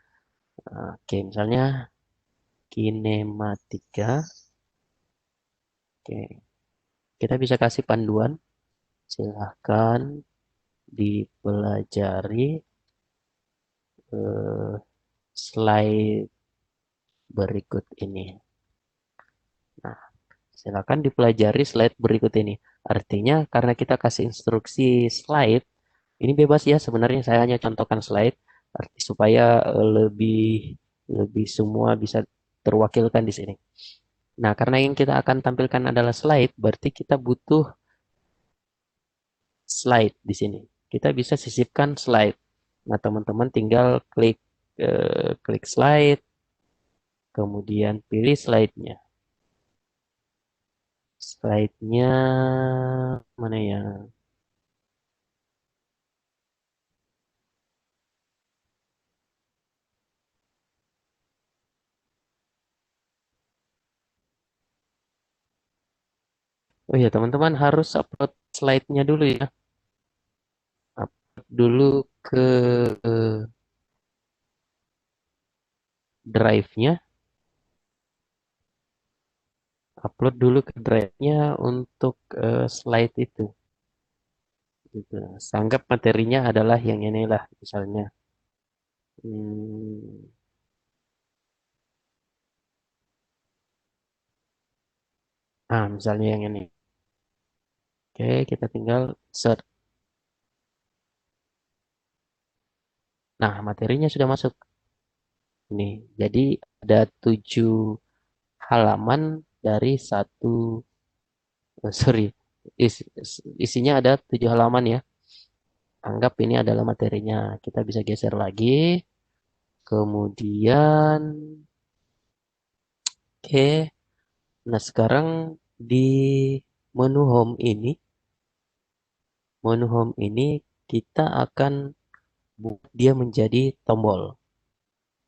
Oke, misalnya kinematika. Oke, kita bisa kasih panduan. Silahkan dipelajari eh, slide berikut ini. Nah, silakan dipelajari slide berikut ini. Artinya karena kita kasih instruksi slide, ini bebas ya sebenarnya saya hanya contohkan slide supaya lebih lebih semua bisa terwakilkan di sini. Nah, karena yang kita akan tampilkan adalah slide, berarti kita butuh slide di sini. Kita bisa sisipkan slide. Nah, teman-teman tinggal klik slide, kemudian pilih slide-nya. Slide-nya mana ya? Oh ya, teman-teman harus upload slide-nya dulu ya. Upload dulu ke drive-nya. Upload dulu ke drive-nya untuk slide itu. Gitu. Sanggap materinya adalah yang inilah misalnya. Hmm, misalnya yang ini. Oke, kita tinggal search. Nah, materinya sudah masuk. Ini. Jadi ada 7 halaman dari satu, sorry, isinya ada 7 halaman ya. Anggap ini adalah materinya. Kita bisa geser lagi. Kemudian, oke. Nah, sekarang di menu home ini kita akan buat dia menjadi tombol.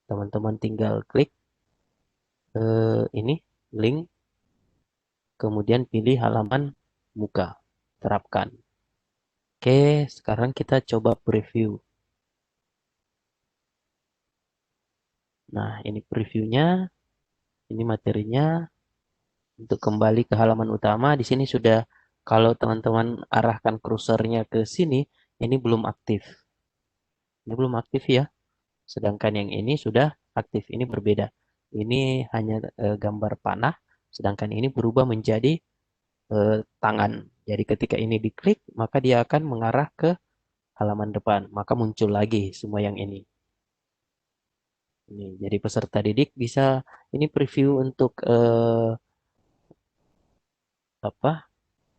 Teman-teman tinggal klik ini link, kemudian pilih halaman muka, terapkan. Oke, sekarang kita coba preview. Nah, ini previewnya, ini materinya. Untuk kembali ke halaman utama, di sini sudah, kalau teman-teman arahkan kursornya ke sini, ini belum aktif. Ini belum aktif ya. Sedangkan yang ini sudah aktif. Ini berbeda. Ini hanya gambar panah, sedangkan ini berubah menjadi tangan. Jadi ketika ini diklik, maka dia akan mengarah ke halaman depan. Maka muncul lagi semua yang ini. Ini jadi peserta didik bisa ini preview untuk apa?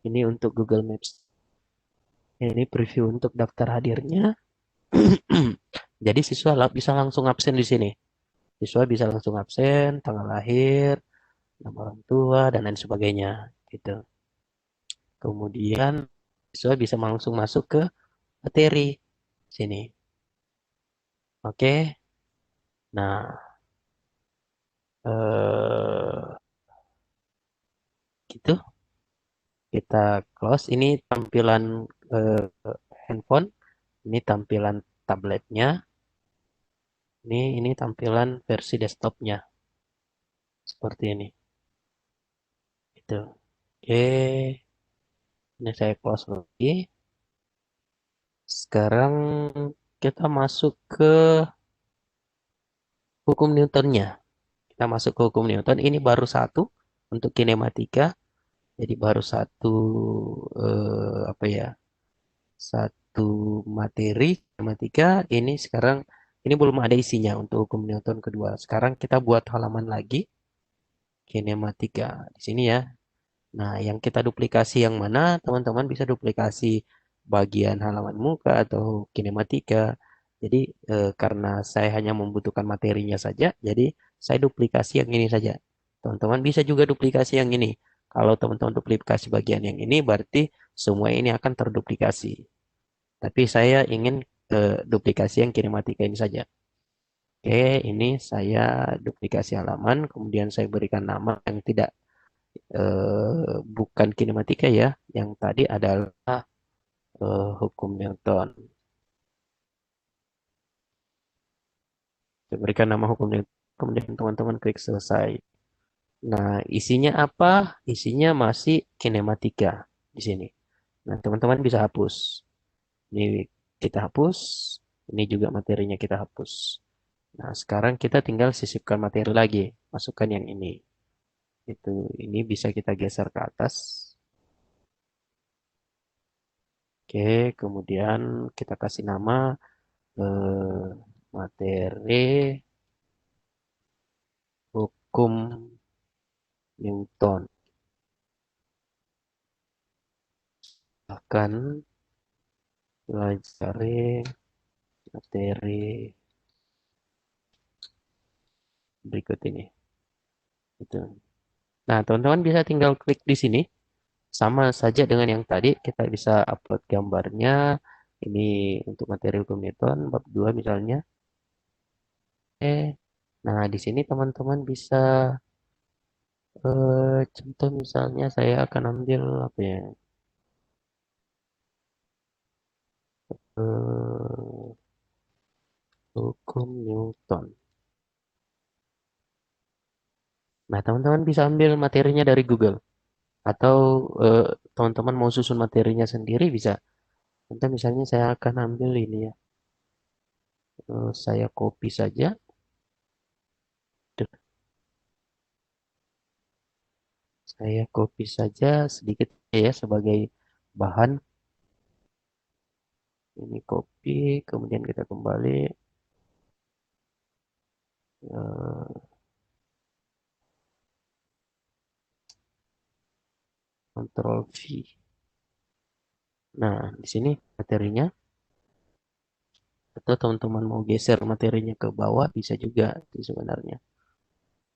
Ini untuk Google Maps. Ini preview untuk daftar hadirnya. Jadi siswa bisa langsung absen di sini. Siswa bisa langsung absen, tanggal lahir, nama orang tua, dan lain sebagainya. Gitu. Kemudian siswa bisa langsung masuk ke materi sini. Oke. Nah, gitu. Kita close. Ini tampilan handphone. Ini tampilan tabletnya. Ini tampilan versi desktopnya seperti ini. Itu. Oke, ini saya close lagi. Sekarang kita masuk ke hukum Newtonnya. Kita masuk ke hukum Newton. Ini baru satu untuk kinematika. Jadi baru satu apa ya? Satu materi kinematika. Ini sekarang ini belum ada isinya untuk hukum Newton kedua. Sekarang kita buat halaman lagi kinematika di sini ya. Nah, yang kita duplikasi yang mana? Teman-teman bisa duplikasi bagian halaman muka atau kinematika. Jadi, karena saya hanya membutuhkan materinya saja, jadi saya duplikasi yang ini saja. Teman-teman bisa juga duplikasi yang ini. Kalau teman-teman duplikasi bagian yang ini, berarti semua ini akan terduplikasi. Tapi saya ingin duplikasi yang kinematika ini saja. Oke, ini saya duplikasi halaman, kemudian saya berikan nama yang tidak bukan kinematika ya. Yang tadi adalah hukum Newton. Saya berikan nama hukum Newton, kemudian teman-teman klik selesai. Nah, isinya apa? Isinya masih kinematika di sini. Nah, teman-teman bisa hapus. Ini kita hapus. Ini juga materinya kita hapus. Nah, sekarang kita tinggal sisipkan materi lagi. Masukkan yang ini. Itu ini bisa kita geser ke atas. Oke, kemudian kita kasih nama materi hukum Newton. Akan pelajari materi berikut ini. Itu. Nah, teman-teman bisa tinggal klik di sini. Sama saja dengan yang tadi, kita bisa upload gambarnya. Ini untuk materi hukum Newton, bab 2 misalnya. Nah, di sini teman-teman bisa contoh misalnya saya akan ambil apa ya? Eh, hukum Newton. Nah, teman-teman bisa ambil materinya dari Google atau eh, teman-teman mau susun materinya sendiri bisa. Contoh misalnya saya akan ambil ini ya. Saya copy saja. Saya copy saja sedikit ya sebagai bahan. Ini copy, kemudian kita kembali eh, Ctrl V. Nah, di sini materinya. Atau teman-teman mau geser materinya ke bawah bisa juga sih sebenarnya.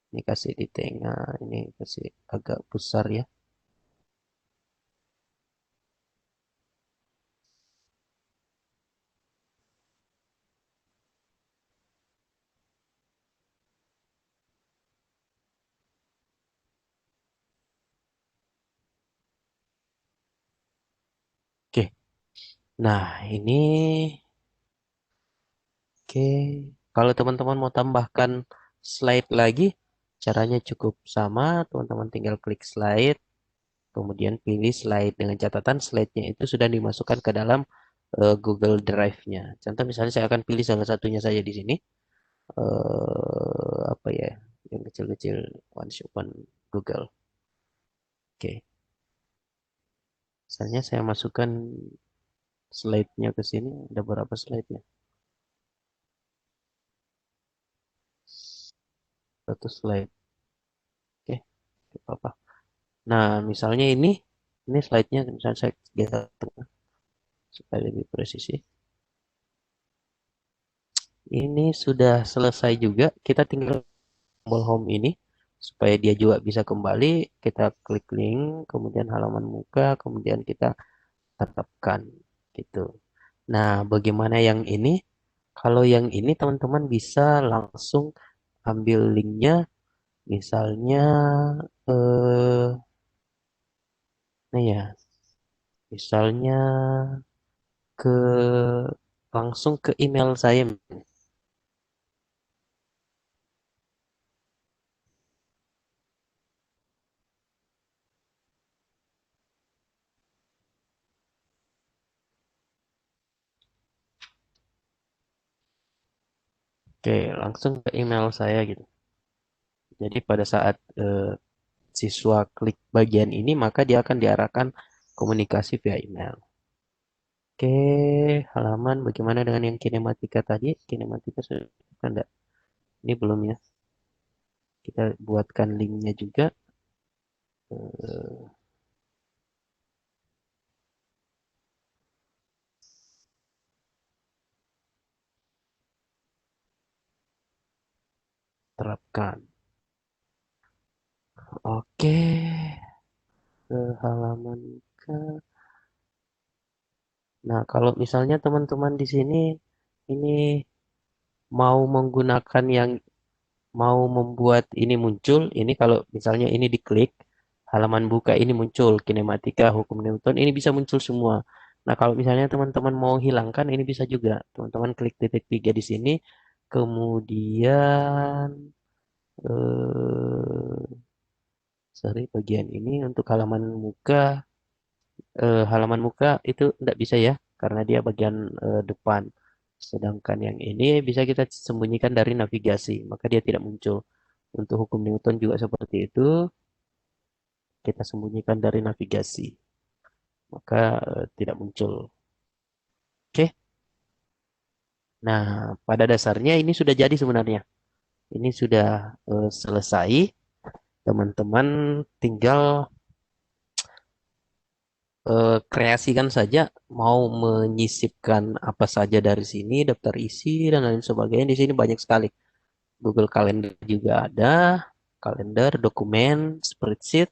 Ini kasih di tengah, ini kasih agak besar ya. Oke. Nah, ini oke. Kalau teman-teman mau tambahkan slide lagi, caranya cukup sama. Teman-teman tinggal klik slide, kemudian pilih slide dengan catatan slide-nya itu sudah dimasukkan ke dalam Google Drive-nya. Contoh misalnya saya akan pilih salah satunya saja di sini. Apa ya? Yang kecil-kecil one shot one Google. Oke. Misalnya saya masukkan slide-nya ke sini. Ada berapa slide-nya? Satu slide. Oke, tidak apa-apa. Nah, misalnya ini slide-nya, misalnya saya geser tengah supaya lebih presisi. Ini sudah selesai juga. Kita tinggal tombol home ini supaya dia juga bisa kembali. Kita klik link, kemudian halaman muka, kemudian kita tetapkan gitu. Nah, bagaimana yang ini? Kalau yang ini teman-teman bisa langsung ambil linknya, misalnya eh nah ya, misalnya ke langsung ke email saya. Oke, langsung ke email saya gitu. Jadi pada saat siswa klik bagian ini, maka dia akan diarahkan komunikasi via email. Oke, halaman bagaimana dengan yang kinematika tadi? Kinematika sudah ada. Ini belum ya. Kita buatkan linknya juga. Eh, terapkan. Oke, ke halaman ke. Nah, kalau misalnya teman-teman di sini ini mau menggunakan yang mau membuat ini muncul, ini kalau misalnya ini diklik, halaman buka ini muncul, kinematika, hukum Newton, ini bisa muncul semua. Nah, kalau misalnya teman-teman mau hilangkan, ini bisa juga. Teman-teman klik titik tiga di sini, kemudian, sorry, bagian ini untuk halaman muka itu tidak bisa ya, karena dia bagian depan. Sedangkan yang ini bisa kita sembunyikan dari navigasi, maka dia tidak muncul. Untuk hukum Newton juga seperti itu, kita sembunyikan dari navigasi, maka tidak muncul. Oke, nah pada dasarnya ini sudah jadi sebenarnya. Ini sudah selesai. Teman-teman tinggal kreasikan saja mau menyisipkan apa saja dari sini, daftar isi dan lain sebagainya. Di sini banyak sekali. Google Calendar juga ada, kalender, dokumen, spreadsheet,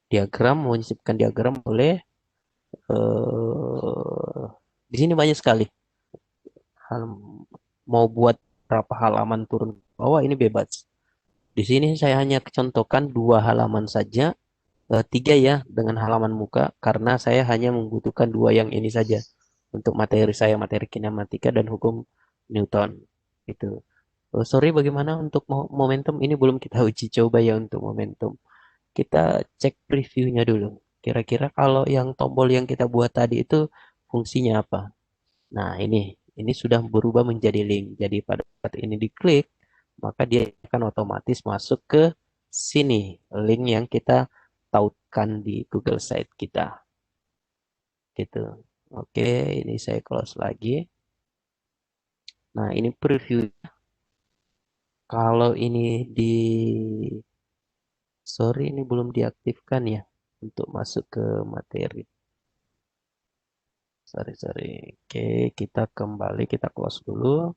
diagram, mau menyisipkan diagram boleh. Eh, di sini banyak sekali. Mau buat berapa halaman turun ke bawah ini bebas. Di sini saya hanya contohkan dua halaman saja, tiga ya dengan halaman muka karena saya hanya membutuhkan dua yang ini saja untuk materi saya, materi kinematika dan hukum Newton. Itu. Sorry, bagaimana untuk momentum ini belum kita uji coba ya untuk momentum. Kita cek previewnya dulu. Kira-kira kalau yang tombol yang kita buat tadi itu fungsinya apa? Nah, ini sudah berubah menjadi link. Jadi pada saat ini diklik, maka dia akan otomatis masuk ke sini, link yang kita tautkan di Google Site kita. Gitu. Oke, ini saya close lagi. Nah, ini preview. Kalau ini di sorry ini belum diaktifkan ya untuk masuk ke materi. Sorry, sorry. Oke, kita kembali, kita close dulu.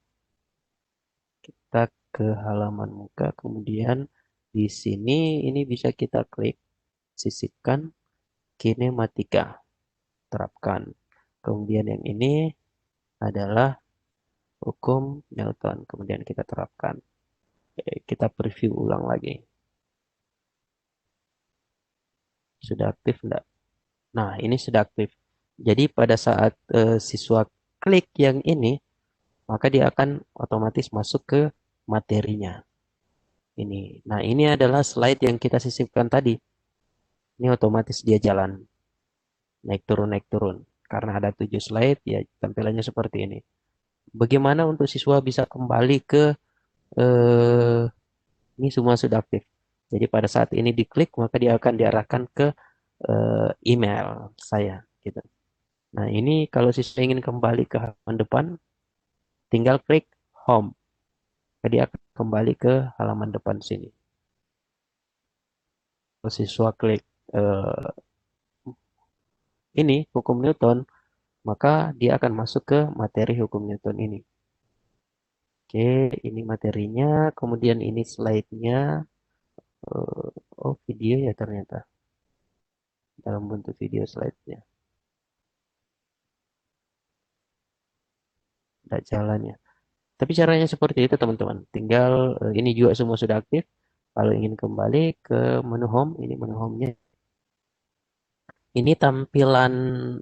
Kita ke halaman muka, kemudian di sini ini bisa kita klik sisipkan kinematika, terapkan. Kemudian yang ini adalah hukum Newton, kemudian kita terapkan. Kita preview ulang lagi. Sudah aktif enggak? Nah, ini sudah aktif. Jadi pada saat siswa klik yang ini, maka dia akan otomatis masuk ke materinya. Ini. Nah, ini adalah slide yang kita sisipkan tadi. Ini otomatis dia jalan. Naik turun, naik turun. Karena ada 7 slide, ya tampilannya seperti ini. Bagaimana untuk siswa bisa kembali ke, eh, ini semua sudah aktif. Jadi pada saat ini diklik, maka dia akan diarahkan ke email saya. Gitu. Nah, ini kalau siswa ingin kembali ke halaman depan, tinggal klik home. Jadi akan kembali ke halaman depan sini. Kalau siswa klik eh, ini hukum Newton, maka dia akan masuk ke materi hukum Newton ini. Oke, ini materinya, kemudian ini slide-nya. Oh, video ya ternyata. Dalam bentuk video slide-nya. Tidak jalannya. Tapi caranya seperti itu teman-teman. Tinggal ini juga semua sudah aktif. Kalau ingin kembali ke menu home, ini menu home-nya. Ini tampilan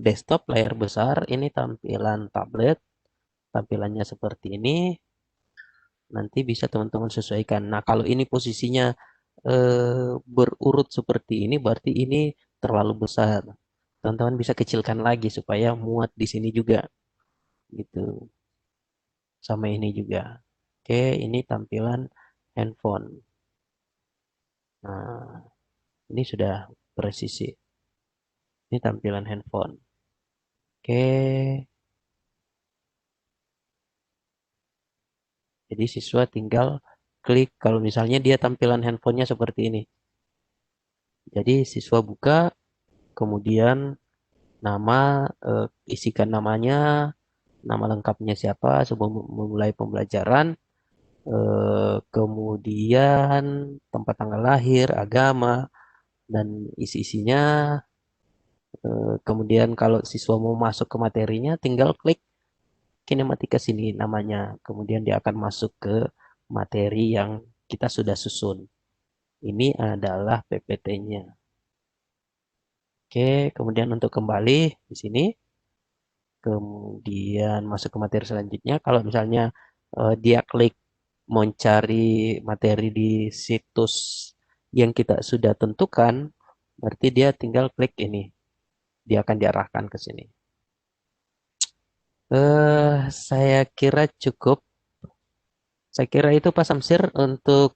desktop layar besar, ini tampilan tablet, tampilannya seperti ini, nanti bisa teman-teman sesuaikan. Nah, kalau ini posisinya berurut seperti ini, berarti ini terlalu besar. Teman-teman bisa kecilkan lagi supaya muat di sini juga, gitu. Sama ini juga. Oke, ini tampilan handphone. Nah, ini sudah presisi. Ini tampilan handphone. Oke, jadi siswa tinggal klik kalau misalnya dia tampilan handphonenya seperti ini. Jadi siswa buka, kemudian nama, isikan namanya, nama lengkapnya siapa sebelum memulai pembelajaran, kemudian tempat tanggal lahir, agama, dan isi-isinya. Kemudian kalau siswa mau masuk ke materinya, tinggal klik kinematika sini namanya. Kemudian dia akan masuk ke materi yang kita sudah susun. Ini adalah PPT-nya. Oke, kemudian untuk kembali di sini, kemudian masuk ke materi selanjutnya. Kalau misalnya dia klik mencari materi di situs yang kita sudah tentukan, berarti dia tinggal klik ini. Dia akan diarahkan ke sini. Saya kira cukup. Saya kira itu Pak Samsir untuk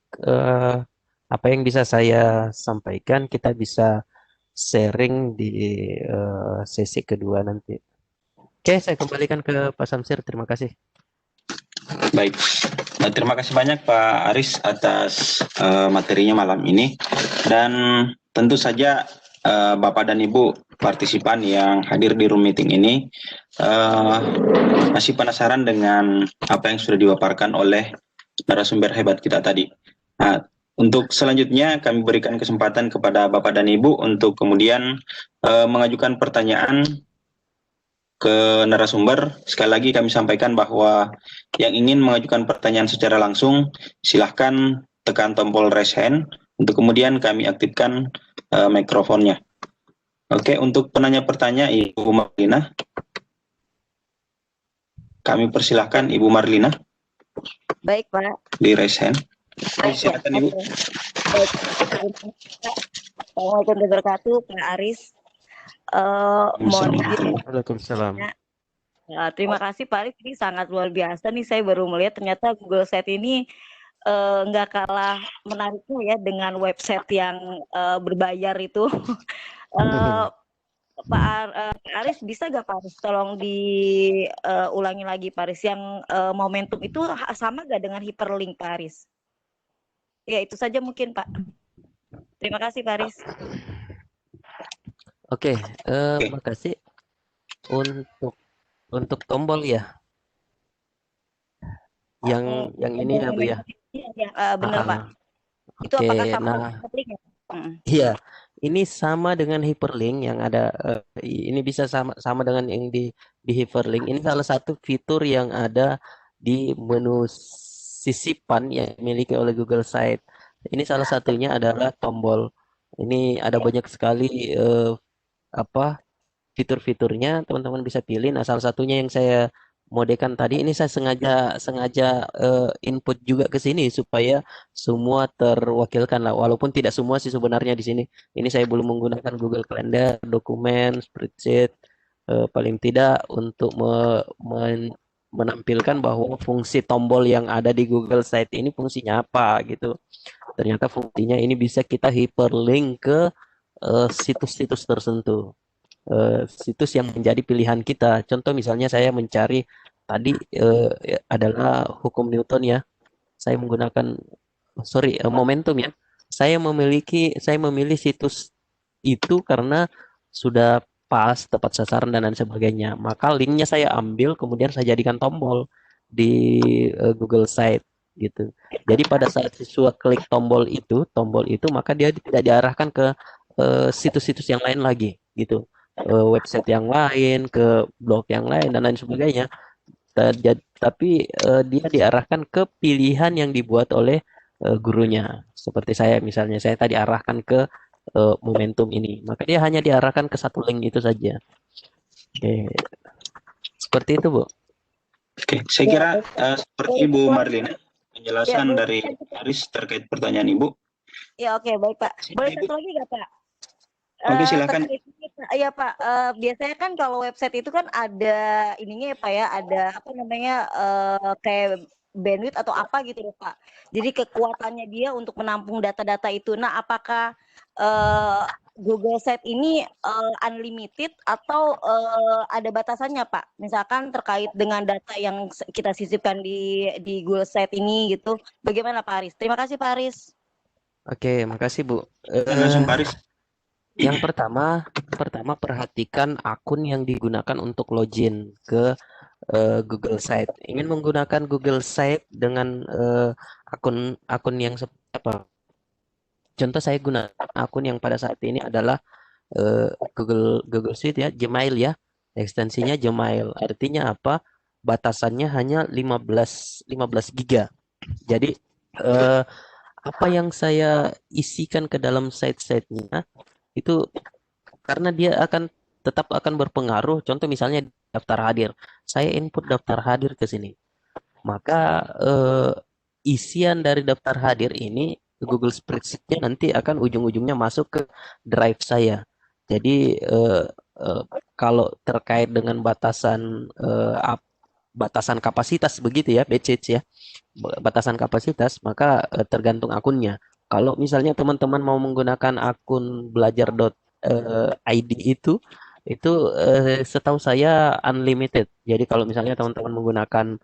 apa yang bisa saya sampaikan. Kita bisa sharing di sesi kedua nanti. Oke, saya kembalikan ke Pak Samsir. Terima kasih. Baik, terima kasih banyak Pak Aris atas materinya malam ini. Dan tentu saja Bapak dan Ibu partisipan yang hadir di room meeting ini masih penasaran dengan apa yang sudah dipaparkan oleh narasumber hebat kita tadi. Nah, untuk selanjutnya kami berikan kesempatan kepada Bapak dan Ibu untuk kemudian mengajukan pertanyaan ke narasumber. Sekali lagi kami sampaikan bahwa yang ingin mengajukan pertanyaan secara langsung, silahkan tekan tombol raise hand untuk kemudian kami aktifkan mikrofonnya. Oke, untuk penanya pertanyaan Ibu Marlina, kami persilahkan Ibu Marlina. Baik, Pak. Di raise hand. Baik, Silakan Ibu. Baik. Assalamualaikum warahmatullahi wabarakatuh, Pak Aris. Mohon izin. Waalaikumsalam. Terima kasih Pak Aris, ini sangat luar biasa nih. Saya baru melihat ternyata Google Site ini nggak kalah menariknya ya dengan website yang berbayar itu. Pak Aris, bisa nggak Pak Aris tolong diulangi lagi Pak Aris, yang momentum itu sama nggak dengan hyperlink Pak Aris? Ya itu saja mungkin Pak. Terima kasih Pak Aris. Oke, makasih untuk tombol ya. Yang ini ya Bu ya. Iya, benar Pak. Itu Oke, apakah sama nah, hyperlink ya? iya, ini sama dengan hyperlink yang ada. Ini bisa sama dengan yang di hyperlink. Ini salah satu fitur yang ada di menu sisipan yang dimiliki oleh Google Site. Ini salah satunya adalah tombol. Ini ada banyak sekali apa fitur-fiturnya, teman-teman bisa pilih. Nah, salah satunya yang saya modekan tadi ini saya sengaja input juga ke sini supaya semua terwakilkan lah. Walaupun tidak semua sih sebenarnya di sini. Ini saya belum menggunakan Google Calendar, dokumen, spreadsheet, paling tidak untuk menampilkan bahwa fungsi tombol yang ada di Google Site ini fungsinya apa gitu. Ternyata fungsinya ini bisa kita hyperlink ke situs-situs tertentu. Situs yang menjadi pilihan kita. Contoh misalnya saya mencari tadi adalah hukum Newton ya. Saya menggunakan momentum ya. Saya memilih situs itu karena sudah pas tepat sasaran dan lain sebagainya. Maka linknya saya ambil kemudian saya jadikan tombol di Google Site gitu. Jadi pada saat siswa klik tombol itu maka dia tidak diarahkan ke situs-situs yang lain lagi gitu. Website yang lain, ke blog yang lain dan lain sebagainya. Tapi dia diarahkan ke pilihan yang dibuat oleh gurunya. Seperti saya misalnya, saya tadi arahkan ke momentum ini. Maka dia hanya diarahkan ke satu link itu saja. Oke. Seperti itu, Bu. Oke, saya Ya, kira baik. seperti Boleh Ibu satu lagi. Marlina Ya, penjelasan boleh dari satu Pak. Aris terkait pertanyaan Ibu. Ya, oke, baik Pak. Boleh Ibu, satu lagi nggak Pak? oke silakan. Terkait ini Pak, iya Pak, biasanya kan kalau website itu kan ada ininya ya Pak ya, ada apa namanya, kayak bandwidth atau apa gitu loh Pak. Jadi kekuatannya dia untuk menampung data-data itu. Nah, apakah, eee, Google Site ini, unlimited atau, ada batasannya Pak? Misalkan terkait dengan data yang kita sisipkan di Google Site ini gitu, bagaimana Pak Aris? Terima kasih Pak Aris. Oke, makasih Bu. Dan langsung Pak Aris. Yang pertama perhatikan akun yang digunakan untuk login ke Google Site. Ingin menggunakan Google Site dengan akun yang seperti apa? Contoh saya gunakan akun yang pada saat ini adalah Google Suite ya, Gmail ya. Ekstensinya Gmail. Artinya apa? Batasannya hanya 15 giga. Jadi eh, apa yang saya isikan ke dalam site-sitenya itu karena dia tetap akan berpengaruh. Contoh misalnya daftar hadir. Saya input daftar hadir ke sini. Maka isian dari daftar hadir ini Google Spreadsheet-nya nanti akan ujung-ujungnya masuk ke drive saya. Jadi eh, kalau terkait dengan batasan kapasitas begitu ya, batch ya, batasan kapasitas, maka tergantung akunnya. Kalau misalnya teman-teman mau menggunakan akun belajar.id itu setahu saya unlimited. Jadi kalau misalnya teman-teman menggunakan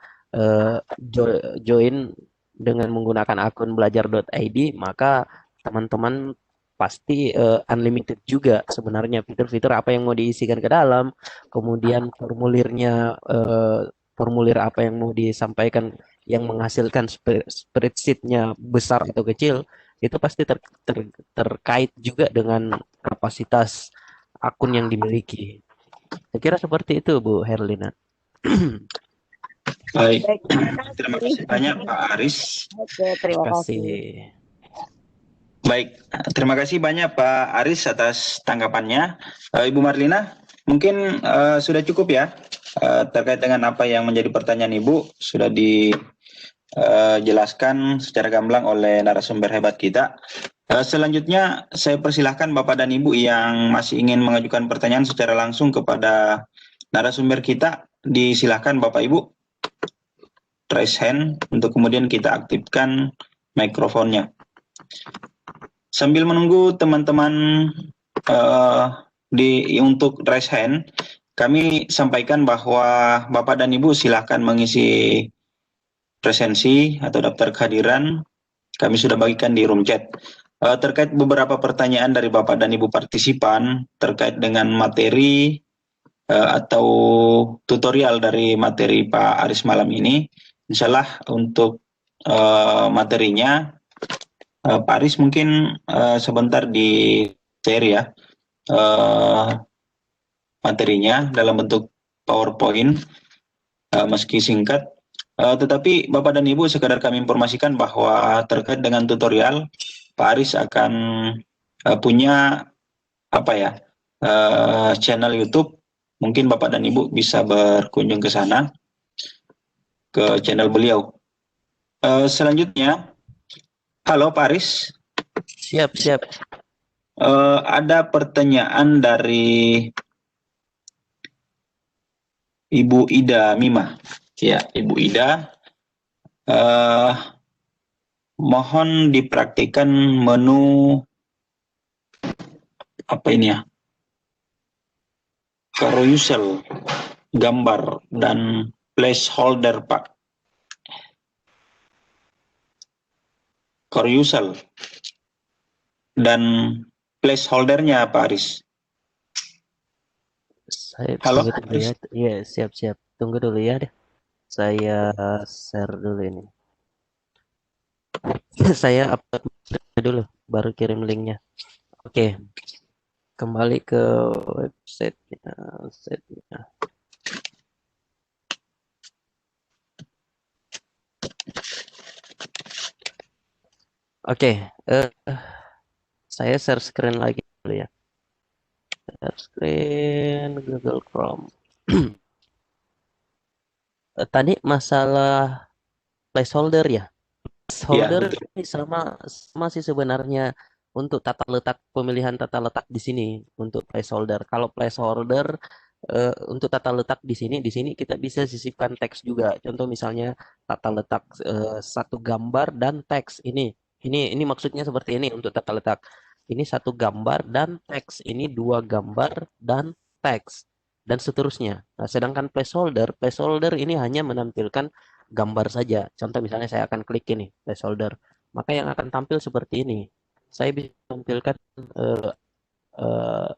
join dengan menggunakan akun belajar.id, maka teman-teman pasti unlimited juga sebenarnya fitur-fitur apa yang mau diisikan ke dalam, kemudian formulir apa yang mau disampaikan yang menghasilkan spreadsheet-nya besar atau kecil, itu pasti terkait juga dengan kapasitas akun yang dimiliki. Saya kira seperti itu, Bu Herlina. Baik, Baik, terima terima kasih. kasih banyak Pak Aris. Oke, Terima terima kasih. kasih. Baik, terima kasih banyak Pak Aris atas tanggapannya. Ibu Marlina, mungkin sudah cukup ya terkait dengan apa yang menjadi pertanyaan Ibu sudah dijelaskan secara gamblang oleh narasumber hebat kita. Selanjutnya saya persilahkan Bapak dan Ibu yang masih ingin mengajukan pertanyaan secara langsung kepada narasumber kita, disilahkan Bapak Ibu raise hand untuk kemudian kita aktifkan mikrofonnya. Sambil menunggu teman-teman untuk raise hand, kami sampaikan bahwa Bapak dan Ibu silakan mengisi presensi atau daftar kehadiran. Kami sudah bagikan di room chat. Terkait beberapa pertanyaan dari Bapak dan Ibu partisipan terkait dengan materi atau tutorial dari materi Pak Aris malam ini, insya Allah untuk materinya Pak Aris mungkin sebentar di share ya materinya dalam bentuk PowerPoint meski singkat. Tetapi Bapak dan Ibu sekadar kami informasikan bahwa terkait dengan tutorial Pak Aris akan punya apa ya channel YouTube. Mungkin Bapak dan Ibu bisa berkunjung ke sana ke channel beliau. Selanjutnya, halo Pak Aris. Siap, siap. Ada pertanyaan dari Ibu Ida Mima. Ya, Ibu Ida, mohon dipraktikkan menu apa ini ya? Carousel, gambar dan placeholder, Pak. Carousel dan placeholdernya, Pak Aris. Saya Halo, tunggu dulu ya. Iya, siap-siap. Tunggu dulu ya deh. Saya share dulu ini. Saya upload dulu, baru kirim linknya. Oke, kembali ke website-nya. Oke, saya share screen lagi dulu ya. Share screen Google Chrome. tadi masalah placeholder ya. Iya, Placeholder betul. ini sama sama sih sebenarnya untuk tata letak pemilihan tata letak di sini untuk placeholder. Kalau placeholder untuk tata letak di sini kita bisa sisipkan teks juga. Contoh misalnya tata letak satu gambar dan teks. Ini maksudnya seperti ini untuk tata letak. Ini satu gambar dan teks. Ini dua gambar dan teks dan seterusnya. Nah, sedangkan placeholder ini hanya menampilkan gambar saja. Contoh misalnya saya akan klik ini placeholder, maka yang akan tampil seperti ini. Saya bisa tampilkan eh, eh,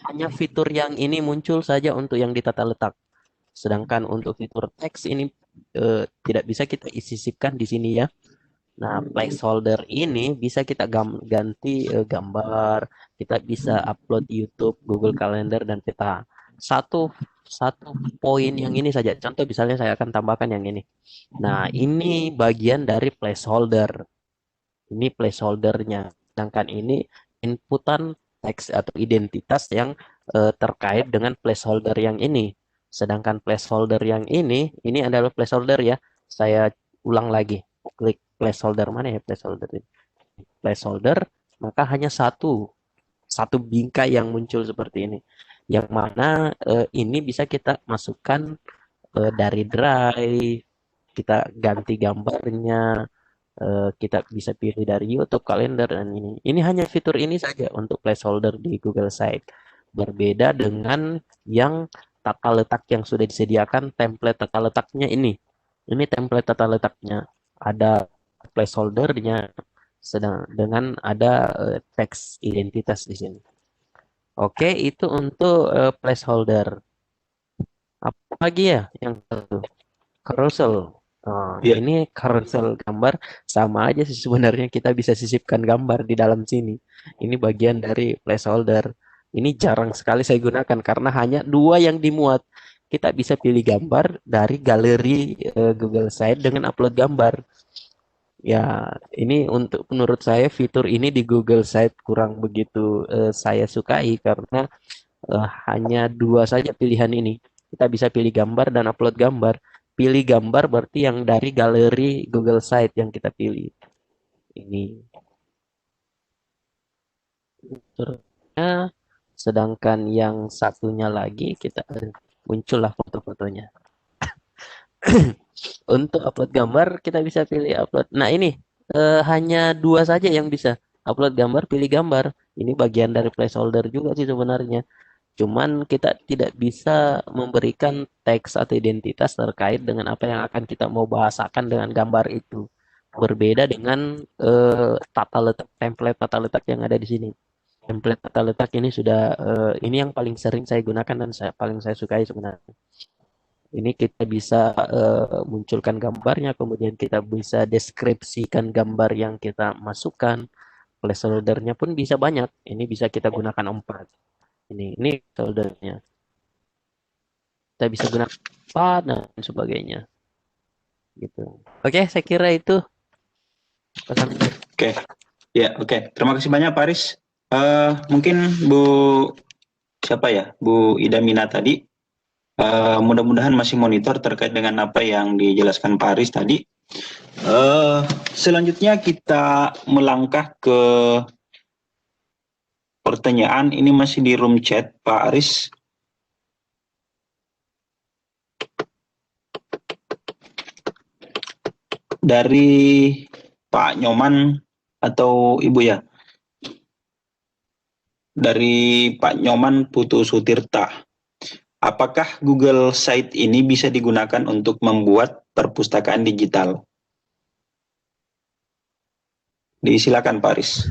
hanya fitur yang ini muncul saja untuk yang ditata letak. Sedangkan untuk fitur teks ini tidak bisa kita sisipkan di sini ya. Nah, placeholder ini bisa kita ganti gambar, kita bisa upload YouTube, Google Calendar, dan peta. Satu satu poin yang ini saja. Contoh misalnya saya akan tambahkan yang ini. Nah, ini bagian dari placeholder. Ini placeholdernya. Sedangkan ini inputan teks atau identitas yang terkait dengan placeholder yang ini. Sedangkan placeholder yang ini adalah placeholder ya. Saya ulang lagi. Klik placeholder mana ya placeholder ini. Placeholder, maka hanya satu bingkai yang muncul seperti ini. Yang mana ini bisa kita masukkan dari drive, kita ganti gambarnya, kita bisa pilih dari YouTube, kalender, dan ini. Ini hanya fitur ini saja untuk placeholder di Google Site. Berbeda dengan yang tata letak yang sudah disediakan, template tata letaknya ini. Ini template tata letaknya. Ada placeholdernya, sedang dengan ada teks identitas di sini. Oke, itu untuk placeholder. Apa lagi ya yang satu? Carousel. Oh, Iya. ini carousel gambar sama aja sih sebenarnya kita bisa sisipkan gambar di dalam sini. Ini bagian dari placeholder. Ini jarang sekali saya gunakan karena hanya dua yang dimuat. Kita bisa pilih gambar dari galeri Google Site dengan upload gambar. Ya, ini untuk menurut saya fitur ini di Google Site kurang begitu saya sukai karena hanya dua saja pilihan ini. Kita bisa pilih gambar dan upload gambar. Pilih gambar berarti yang dari galeri Google Site yang kita pilih. Ini. Terusnya, sedangkan yang satunya lagi kita muncullah foto-fotonya. Untuk upload gambar kita bisa pilih upload. Nah ini hanya dua saja yang bisa upload gambar, pilih gambar. Ini bagian dari placeholder juga sih sebenarnya. Cuman kita tidak bisa memberikan teks atau identitas terkait dengan apa yang akan kita mau bahasakan dengan gambar itu. Berbeda dengan tata letak template tata letak yang ada di sini. Template tata letak ini sudah ini yang paling sering saya gunakan dan paling saya sukai sebenarnya. Ini kita bisa munculkan gambarnya, kemudian kita bisa deskripsikan gambar yang kita masukkan. Placeholdernya pun bisa banyak. Ini bisa kita gunakan 4. Ini foldernya. Kita bisa gunakan apa dan sebagainya. Gitu. Oke, saya kira itu pesan. Oke. Ya, oke. Terima kasih banyak Pak Aris. Mungkin Bu siapa ya? Bu Ida Mina tadi. Mudah-mudahan masih monitor terkait dengan apa yang dijelaskan Pak Aris tadi. Selanjutnya kita melangkah ke pertanyaan. Ini masih di room chat Pak Aris. Dari Pak Nyoman atau Ibu ya? Dari Pak Nyoman Putu Sutirta. Apakah Google Site ini bisa digunakan untuk membuat perpustakaan digital? Disilakan Pak Aris.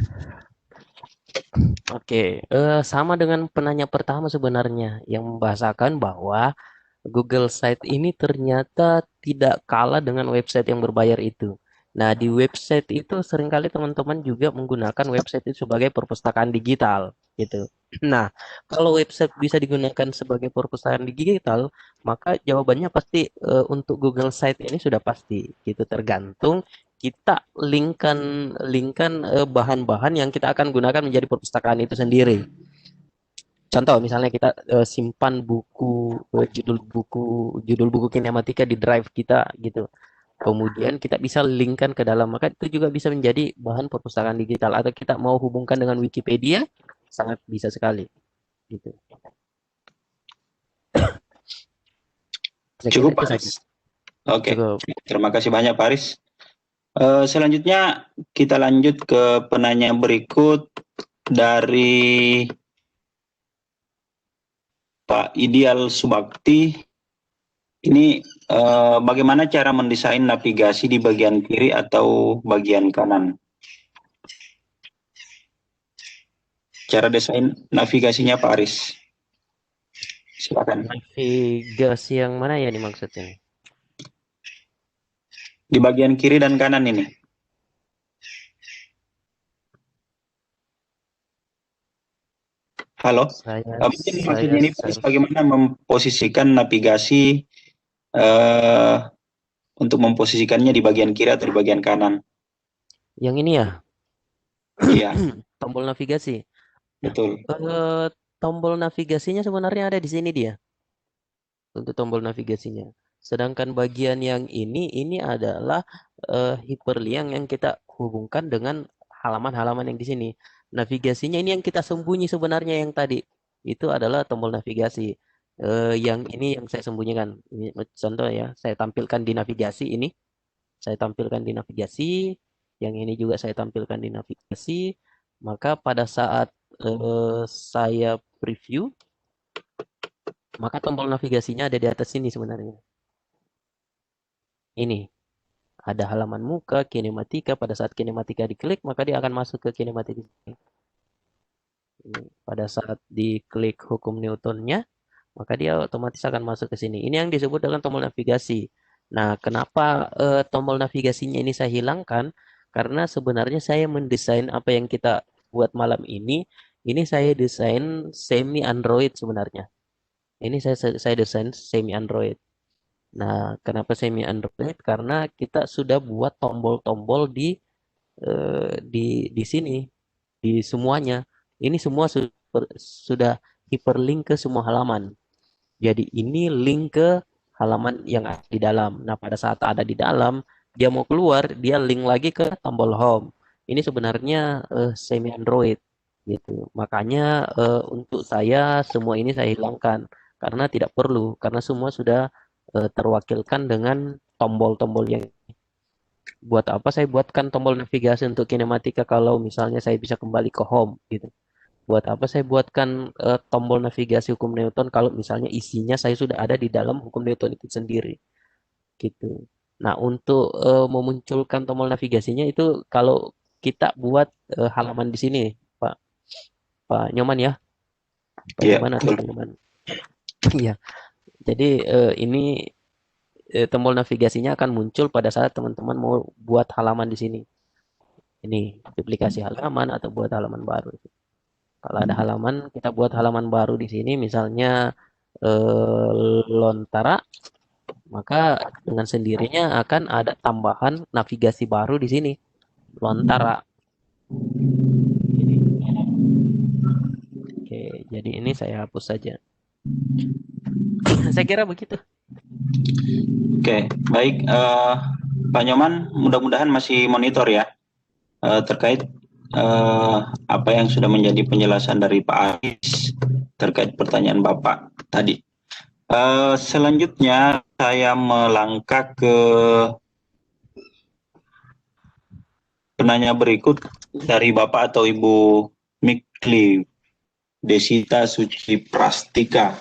Oke, sama dengan penanya pertama sebenarnya yang membahasakan bahwa Google Site ini ternyata tidak kalah dengan website yang berbayar itu. Nah, di website itu seringkali teman-teman juga menggunakan website itu sebagai perpustakaan digital, gitu. Nah, kalau website bisa digunakan sebagai perpustakaan digital, maka jawabannya pasti untuk Google Site ini sudah pasti, gitu. Tergantung kita linkkan bahan-bahan yang kita akan gunakan menjadi perpustakaan itu sendiri. contoh misalnya kita simpan judul buku kinematika di drive kita gitu. Kemudian kita bisa linkkan ke dalam, maka itu juga bisa menjadi bahan perpustakaan digital. Atau kita mau hubungkan dengan Wikipedia, sangat bisa sekali gitu. Saya kira Cukup, itu Pak saja. Aris. Oke, Cukup. terima kasih banyak, Pak Aris. Selanjutnya kita lanjut ke penanya berikut dari Pak Ideal Subakti. Ini bagaimana cara mendesain navigasi di bagian kiri atau bagian kanan? Cara desain navigasinya Pak Aris. Silakan. Navigasi yang mana ya dimaksudnya? Di bagian kiri dan kanan ini. Halo. Mungkin maksudnya ini Pak Aris bagaimana memposisikan navigasi untuk memposisikannya di bagian kiri atau di bagian kanan? Yang ini ya? Iya. Tombol navigasi. Betul. Tombol navigasinya sebenarnya ada di sini dia. Untuk tombol navigasinya. Sedangkan bagian yang ini adalah hyperlink yang kita hubungkan dengan halaman-halaman yang di sini. Navigasinya ini yang kita sembunyi sebenarnya yang tadi. Itu adalah tombol navigasi. Yang ini yang saya sembunyikan. Ini contoh ya, saya tampilkan di navigasi ini. Saya tampilkan di navigasi. Yang ini juga saya tampilkan di navigasi. Maka pada saat saya preview, maka tombol navigasinya ada di atas sini sebenarnya. Ini ada halaman muka, kinematika. Pada saat kinematika diklik, maka dia akan masuk ke kinematika. Ini. Pada saat diklik hukum Newtonnya, maka dia otomatis akan masuk ke sini. Ini yang disebut dengan tombol navigasi. Nah, kenapa tombol navigasinya ini saya hilangkan? Karena sebenarnya saya mendesain apa yang kita buat malam ini saya desain semi Android sebenarnya. Ini saya desain semi Android. Nah, kenapa semi Android? Karena kita sudah buat tombol-tombol di sini, di semuanya. Ini semua sudah hyperlink ke semua halaman. Jadi ini link ke halaman yang ada di dalam. Nah, pada saat ada di dalam, dia mau keluar, dia link lagi ke tombol home. Ini sebenarnya semi Android gitu. Makanya untuk saya semua ini saya hilangkan karena tidak perlu, karena semua sudah terwakilkan dengan tombol-tombol yang buat apa saya buatkan tombol navigasi untuk kinematika kalau misalnya saya bisa kembali ke home gitu. Buat apa saya buatkan tombol navigasi hukum Newton kalau misalnya isinya saya sudah ada di dalam hukum Newton itu sendiri gitu. Nah, untuk memunculkan tombol navigasinya itu kalau kita buat halaman di sini, Pak Nyoman ya. Pak Iya, Nyoman atau betul. Pak Nyoman. Iya. Jadi ini tombol navigasinya akan muncul pada saat teman-teman mau buat halaman di sini. Ini duplikasi halaman atau buat halaman baru. Kalau ada halaman, kita buat halaman baru di sini, misalnya Lontara, maka dengan sendirinya akan ada tambahan navigasi baru di sini, Lontara. Ini. Oke, jadi ini saya hapus saja. Saya kira begitu. Oke, baik. Pak Nyoman, mudah-mudahan masih monitor ya terkait apa yang sudah menjadi penjelasan dari Pak Aris terkait pertanyaan Bapak tadi. Selanjutnya saya melangkah ke penanya berikut dari Bapak atau Ibu Mikli Desita Suci Prastika.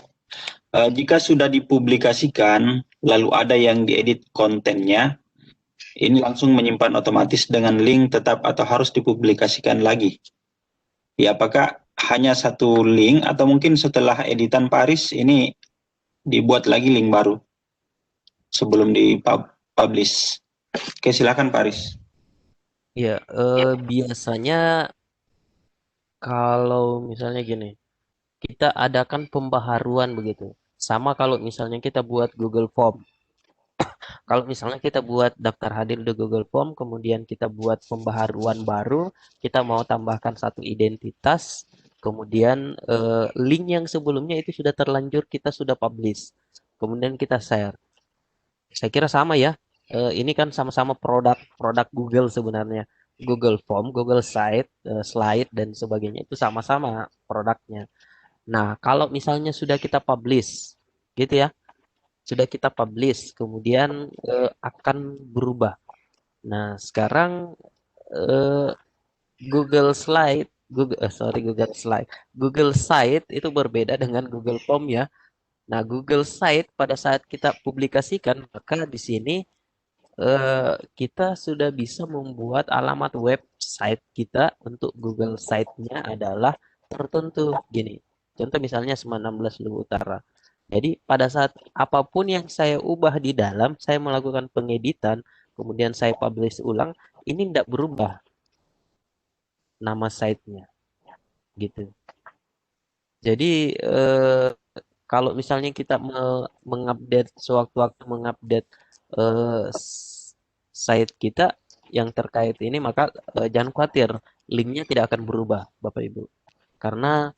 Jika sudah dipublikasikan, lalu ada yang diedit kontennya, ini langsung menyimpan otomatis dengan link tetap atau harus dipublikasikan lagi? Ya, apakah hanya satu link atau mungkin setelah editan Paris ini dibuat lagi link baru sebelum dipublish? Oke, silakan Paris. Ya, biasanya kalau misalnya gini, kita adakan pembaharuan begitu. Sama kalau misalnya kita buat Google Form. Kalau misalnya kita buat daftar hadir di Google Form, kemudian kita buat pembaharuan baru, kita mau tambahkan satu identitas, Kemudian link yang sebelumnya itu sudah terlanjur kita sudah publish. Kemudian kita share. Saya kira sama ya. Ini kan sama-sama produk Google sebenarnya. Google Form, Google Site, Slide dan sebagainya itu sama-sama produknya. Nah, kalau misalnya sudah kita publish, gitu ya, sudah kita publish, kemudian akan berubah. Nah, sekarang eh, Google Slide, Google Slide, Google Site itu berbeda dengan Google Form ya. Nah, Google Site pada saat kita publikasikan, maka di sini kita sudah bisa membuat alamat website kita untuk Google Site-nya adalah tertentu. Gini, contoh misalnya Semen 16 Lubu Utara. Jadi pada saat apapun yang saya ubah di dalam, saya melakukan pengeditan, kemudian saya publish ulang, ini tidak berubah nama site-nya, gitu. Jadi kalau misalnya kita mengupdate sewaktu-waktu mengupdate eh, site kita yang terkait ini, maka jangan khawatir, linknya tidak akan berubah, Bapak Ibu, karena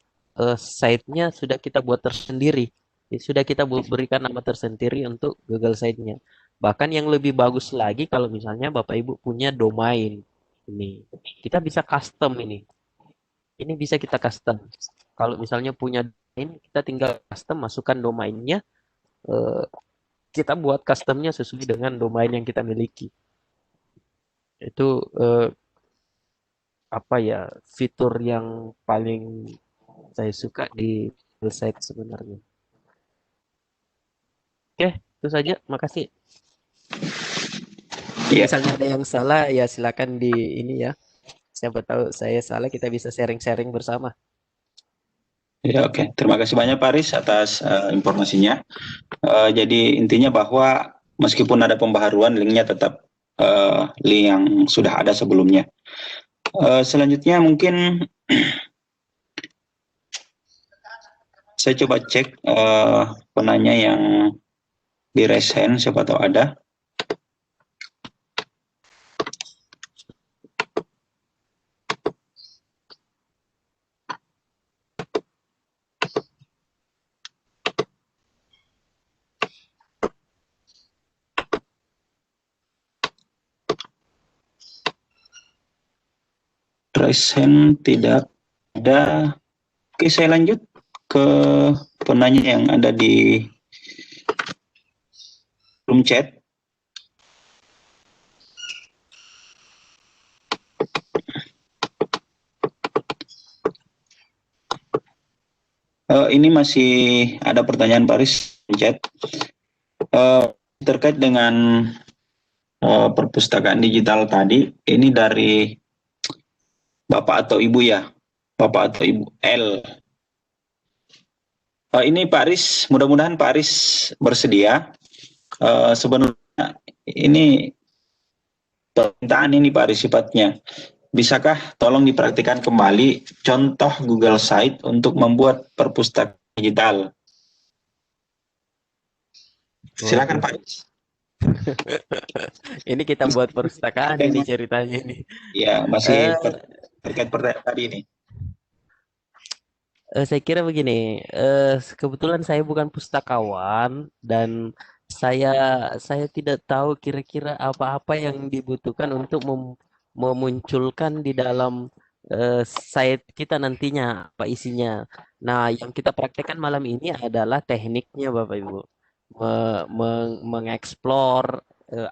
site-nya sudah kita buat tersendiri. Sudah kita berikan nama tersendiri untuk Google Site-nya. Bahkan yang lebih bagus lagi kalau misalnya Bapak Ibu punya domain ini, kita bisa custom ini. Ini bisa kita custom. Kalau misalnya punya domain, kita tinggal custom, masukkan domainnya, eh, kita buat customnya sesuai dengan domain yang kita miliki. Itu apa ya, fitur yang paling saya suka di website sebenarnya. Oke, itu saja. Makasih. Iya. Misalnya ada yang salah ya silakan di ini ya. Siapa tahu saya salah, kita bisa sharing-sharing bersama. Ya, oke. Terima kasih banyak Pak Aris atas informasinya. Jadi intinya bahwa meskipun ada pembaharuan, linknya tetap link yang sudah ada sebelumnya. Selanjutnya mungkin saya coba cek penanya yang di raise hand, siapa tahu ada. Raise hand tidak ada. Oke, saya lanjut ke penanya yang ada di room chat. Ini masih ada pertanyaan Pak Aris di chat terkait dengan perpustakaan digital tadi. Ini dari Bapak atau Ibu ya, Bapak atau Ibu L. Ini Pak Aris, mudah-mudahan Pak Aris bersedia. Sebenarnya ini permintaan ini Pak Aris sifatnya. Bisakah tolong dipraktikkan kembali contoh Google Site untuk membuat perpustakaan digital? Silakan Pak Aris. Ini kita buat perpustakaan ini ceritanya ini. Ya, masih terkait pertanyaan tadi ini. Saya kira begini, kebetulan saya bukan pustakawan dan saya tidak tahu kira-kira apa-apa yang dibutuhkan untuk memunculkan di dalam site kita nantinya apa isinya. Nah, yang kita praktekkan malam ini adalah tekniknya, Bapak Ibu, mengeksplor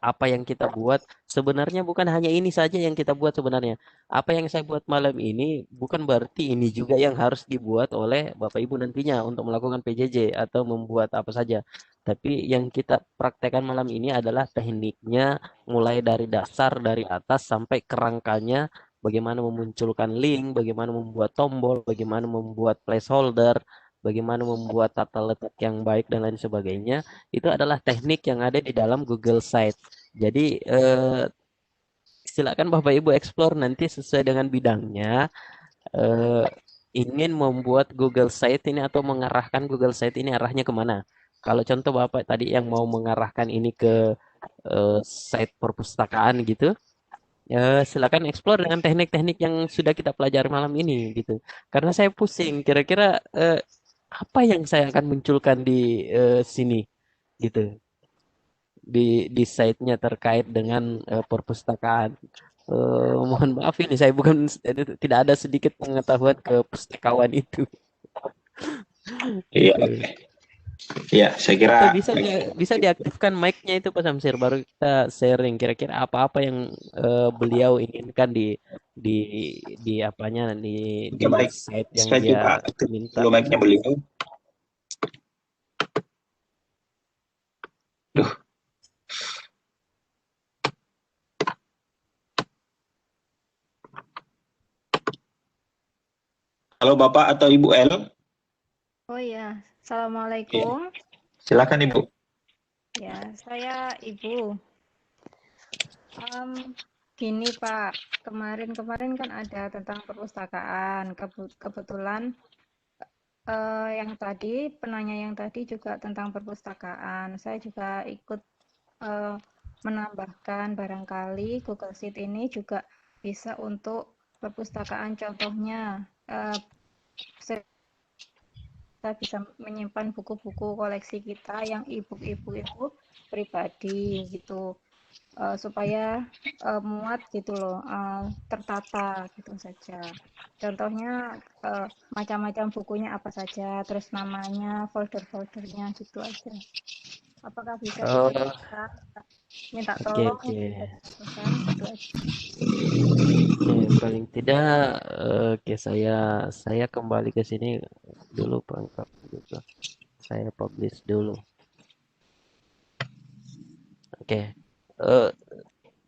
apa yang kita buat. Sebenarnya bukan hanya ini saja yang kita buat sebenarnya. Apa yang saya buat malam ini bukan berarti ini juga yang harus dibuat oleh Bapak Ibu nantinya untuk melakukan PJJ atau membuat apa saja. Tapi yang kita praktekkan malam ini adalah tekniknya mulai dari dasar, dari atas sampai kerangkanya, bagaimana memunculkan link, bagaimana membuat tombol, bagaimana membuat placeholder, bagaimana membuat tata letak yang baik dan lain sebagainya. Itu adalah teknik yang ada di dalam Google Site. Jadi silakan Bapak Ibu explore nanti sesuai dengan bidangnya. Ingin membuat Google Site ini atau mengarahkan Google Site ini arahnya kemana? Kalau contoh Bapak tadi yang mau mengarahkan ini ke site perpustakaan gitu, silakan explore dengan teknik-teknik yang sudah kita pelajari malam ini gitu. Karena saya pusing, kira-kira apa yang saya akan munculkan di sini gitu, di site-nya terkait dengan perpustakaan. Mohon maaf ini saya bukan tidak ada sedikit pengetahuan ke pustakawan itu. Iya, Gitu. oke. Iya, saya kira Atau bisa diaktifkan mic-nya itu Pak Samsir, baru kita sharing kira-kira apa-apa yang beliau inginkan di di apanya oke di baik. site yang Saya dia coba aktif minta. dulu mic-nya beliau. Duh, halo Bapak atau Ibu L? Oh iya, Iya, Assalamualaikum. silakan Ibu. Ya, saya Ibu. Gini Pak, kemarin kan ada tentang perpustakaan. Kebetulan yang tadi, penanya yang tadi juga tentang perpustakaan. Saya juga ikut menambahkan barangkali Google Sheet ini juga bisa untuk perpustakaan. Contohnya, kita bisa menyimpan buku-buku koleksi kita yang e-book itu pribadi gitu, supaya muat gitu loh, tertata gitu saja. Contohnya macam-macam bukunya apa saja, terus namanya, folder-foldernya gitu aja. Apakah bisa Oh, diperlukan? Minta oke tolong oke. itu bisa diperlukan gitu aja. Oke, paling tidak oke saya kembali ke sini dulu Pak gitu. Saya publish dulu. Oke. Eh,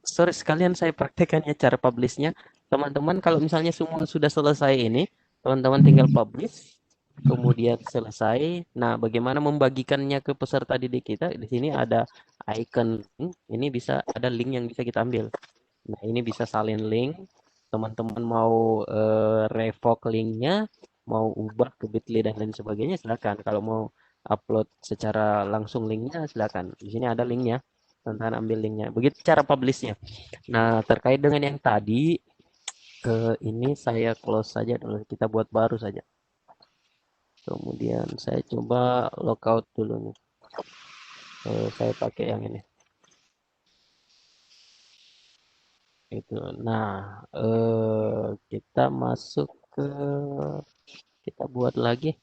Sorry sekalian saya praktekkan ya cara publishnya. Teman-teman kalau misalnya semua sudah selesai ini, teman-teman tinggal publish, kemudian selesai. Nah, bagaimana membagikannya ke peserta didik kita? Di sini ada icon, ini bisa ada link yang bisa kita ambil. Nah, ini bisa salin link. Teman-teman mau revoke linknya, mau ubah ke Bitly dan lain sebagainya, silakan. Kalau mau upload secara langsung linknya, silakan. Di sini ada linknya. Teman-teman ambil linknya. Begitu cara publishnya. Nah, terkait dengan yang tadi, ini saya close saja dulu. Kita buat baru saja. Kemudian saya coba logout dulu nih. Saya pakai yang ini. Itu. Nah, kita masuk ke kita buat lagi.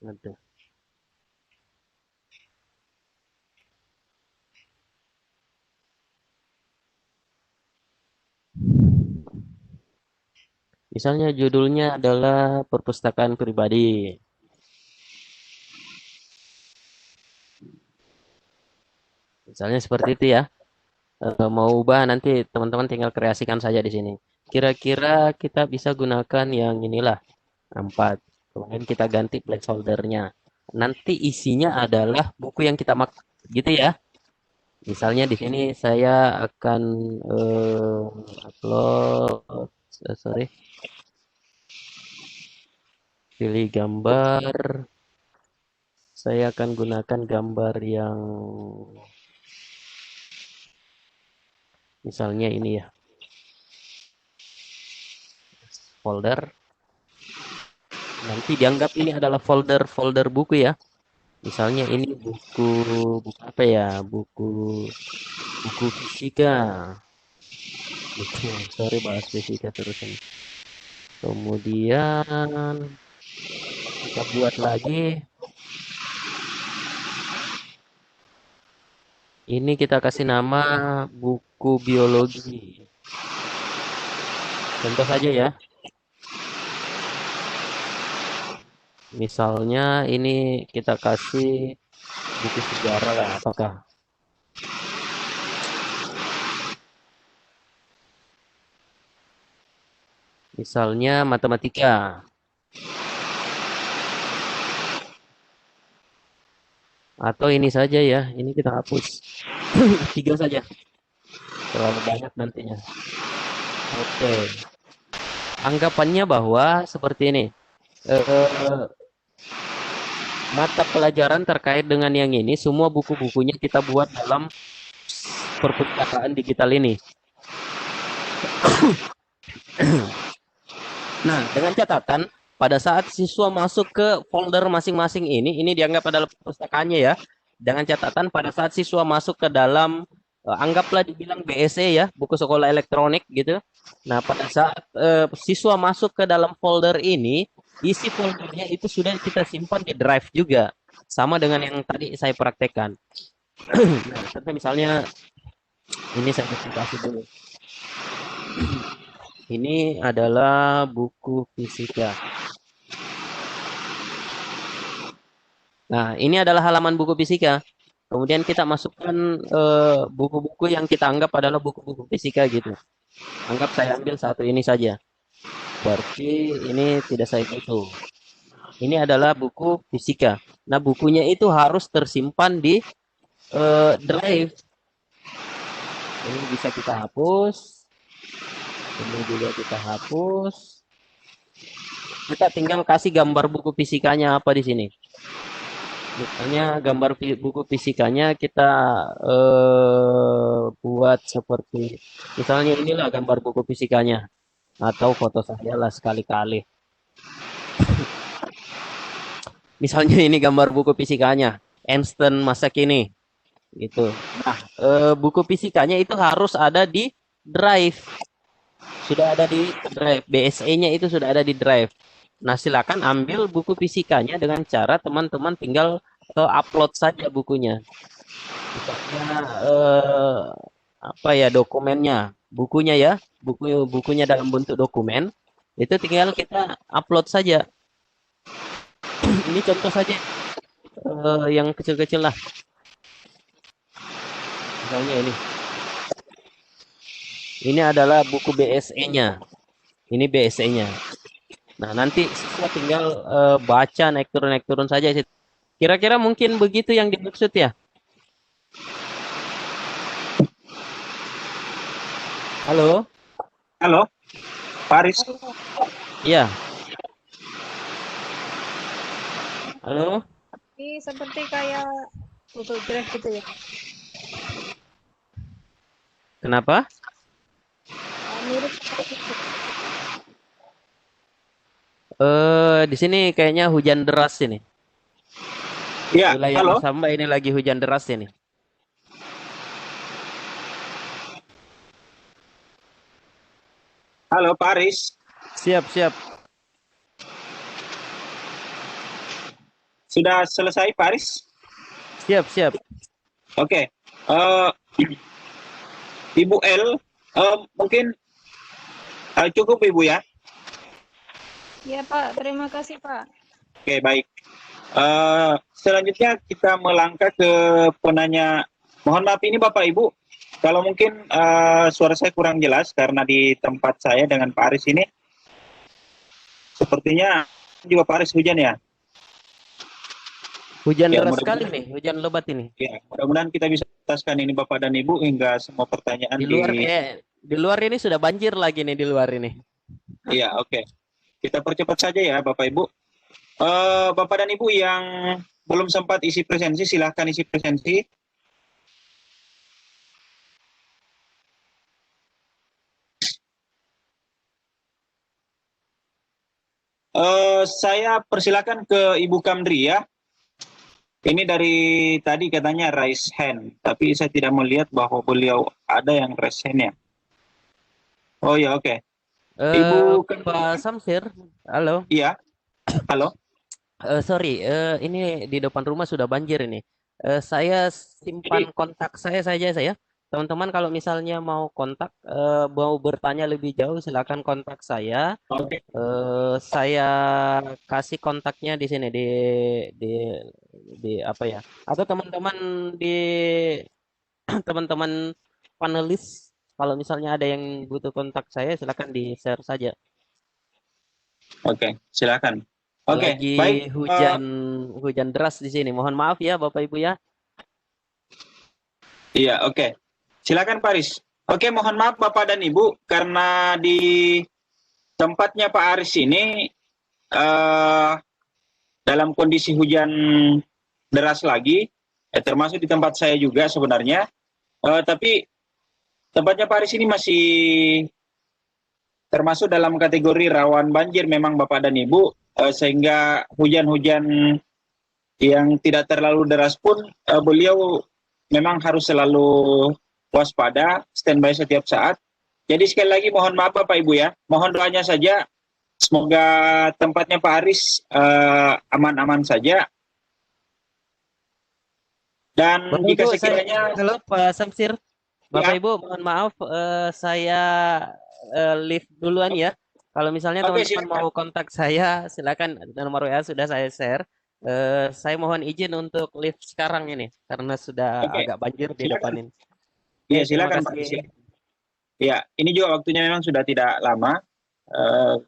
Aduh. Misalnya judulnya adalah perpustakaan pribadi. Misalnya seperti itu ya. Mau ubah nanti teman-teman tinggal kreasikan saja di sini. Kira-kira kita bisa gunakan yang inilah 4. Kemudian kita ganti placeholder-nya. Nanti isinya adalah buku yang kita gitu ya. Misalnya di sini saya akan upload, sorry, pilih gambar. Saya akan gunakan gambar yang misalnya ini ya, folder. Nanti dianggap ini adalah folder buku ya. Misalnya ini buku apa ya? Buku fisika. Buku, sorry bahas fisika terus ini. Kemudian kita buat lagi. Ini kita kasih nama buku biologi. Contoh saja ya. Misalnya ini kita kasih buku sejarah lah. Apakah? Misalnya matematika. Atau ini saja ya. Ini kita hapus. 3 saja. Terlalu banyak nantinya. Oke. Anggapannya bahwa seperti ini. eh, mata pelajaran terkait dengan yang ini, semua buku-bukunya kita buat dalam perpustakaan digital ini. Nah, dengan catatan pada saat siswa masuk ke folder masing-masing ini dianggap adalah perpustakaannya ya. Dengan catatan pada saat siswa masuk ke dalam anggaplah dibilang BSE ya, buku sekolah elektronik gitu. Nah, pada saat siswa masuk ke dalam folder ini, isi foldernya itu sudah kita simpan di drive juga. Sama dengan yang tadi saya praktekkan. Nah, contoh misalnya ini saya kasih dulu. Ini adalah buku fisika. Nah, ini adalah halaman buku fisika. Kemudian kita masukkan buku-buku yang kita anggap adalah buku-buku fisika gitu. Anggap saya ambil satu ini saja. Berarti ini tidak saya butuh. Ini adalah buku fisika. Nah, bukunya itu harus tersimpan di drive. Ini bisa kita hapus. Ini juga kita hapus. Kita tinggal kasih gambar buku fisikanya apa di sini. Misalnya gambar buku fisikanya kita buat seperti, misalnya inilah gambar buku fisikanya. Atau foto saya lah sekali-kali. Misalnya ini gambar buku fisikanya. Einstein masa kini. Gitu. Nah, buku fisikanya itu harus ada di drive. Sudah ada di drive. BSE-nya itu sudah ada di drive. Nah, silakan ambil buku fisikanya dengan cara teman-teman tinggal upload saja bukunya. Misalnya apa ya, dokumennya, bukunya ya, bukunya dalam bentuk dokumen. Itu tinggal kita upload saja. Ini contoh saja yang kecil-kecil lah. Misalnya ini. Ini adalah buku BSE-nya. Ini BSE-nya. Nah, nanti siswa tinggal baca naik turun saja. Kira-kira mungkin begitu yang dimaksud ya? Halo? Halo, Paris. Iya. Halo? Ini seperti kayak Google Drive gitu ya. Kenapa? Mirip seperti itu. Di sini kayaknya hujan deras ini. Iya, Wilayah halo. Samba ini lagi hujan deras ini. Halo, Paris. Siap. Sudah selesai, Paris? Siap. Oke. Ibu L, mungkin cukup Ibu ya? Ya Pak, terima kasih Pak. Oke, baik. Selanjutnya kita melangkah ke penanya. Mohon maaf ini Bapak Ibu, kalau mungkin suara saya kurang jelas karena di tempat saya dengan Pak Aris ini sepertinya juga Pak Aris hujan ya. Hujan Ya, deras sekali nih, hujan lebat ini. Ya, mudah-mudahan kita bisa tuntaskan ini Bapak dan Ibu hingga semua pertanyaan Di luar ini sudah banjir lagi nih di luar ini. Iya, oke. Kita percepat saja ya Bapak Ibu. Bapak dan Ibu yang belum sempat isi presensi, silahkan isi presensi. Saya persilakan ke Ibu Kamdri ya. Ini dari tadi katanya raise hand, tapi saya tidak melihat bahwa beliau ada yang raise hand-nya. Oh ya, oke. Ibu Pak Samsir, halo. Iya, halo. Sorry, ini di depan rumah sudah banjir ini. Saya simpan kontak saya saja saya. Teman-teman kalau misalnya mau kontak, mau bertanya lebih jauh, silakan kontak saya. Oke. Saya kasih kontaknya di sini di apa ya? Atau teman-teman di teman-teman panelis, kalau misalnya ada yang butuh kontak saya, silakan di share saja. Oke, silakan. Oke, Lagi baik. hujan deras di sini. Mohon maaf ya Bapak Ibu ya. Iya, oke. Silakan Paris. Oke, mohon maaf Bapak dan Ibu karena di tempatnya Pak Aris ini dalam kondisi hujan deras lagi, termasuk di tempat saya juga sebenarnya. Tapi tempatnya Paris ini masih termasuk dalam kategori rawan banjir memang Bapak dan Ibu, sehingga hujan-hujan yang tidak terlalu deras pun beliau memang harus selalu waspada, standby setiap saat. Jadi sekali lagi mohon maaf Bapak Ibu ya, mohon doanya saja semoga tempatnya Pak Aris aman-aman saja. Dan Bapak jika Ibu, sekiranya halo Pak Samsir. Bapak ya, Ibu, mohon maaf, saya live duluan ya. Kalau misalnya oke teman-teman silakan. mau kontak saya, silakan, nomor WA sudah saya share. Saya mohon izin untuk live sekarang ini karena sudah Oke, agak banjir di depan silakan. ini. Ya, Oke, terima silakan Pak. kasih. Ya, ini juga waktunya memang sudah tidak lama,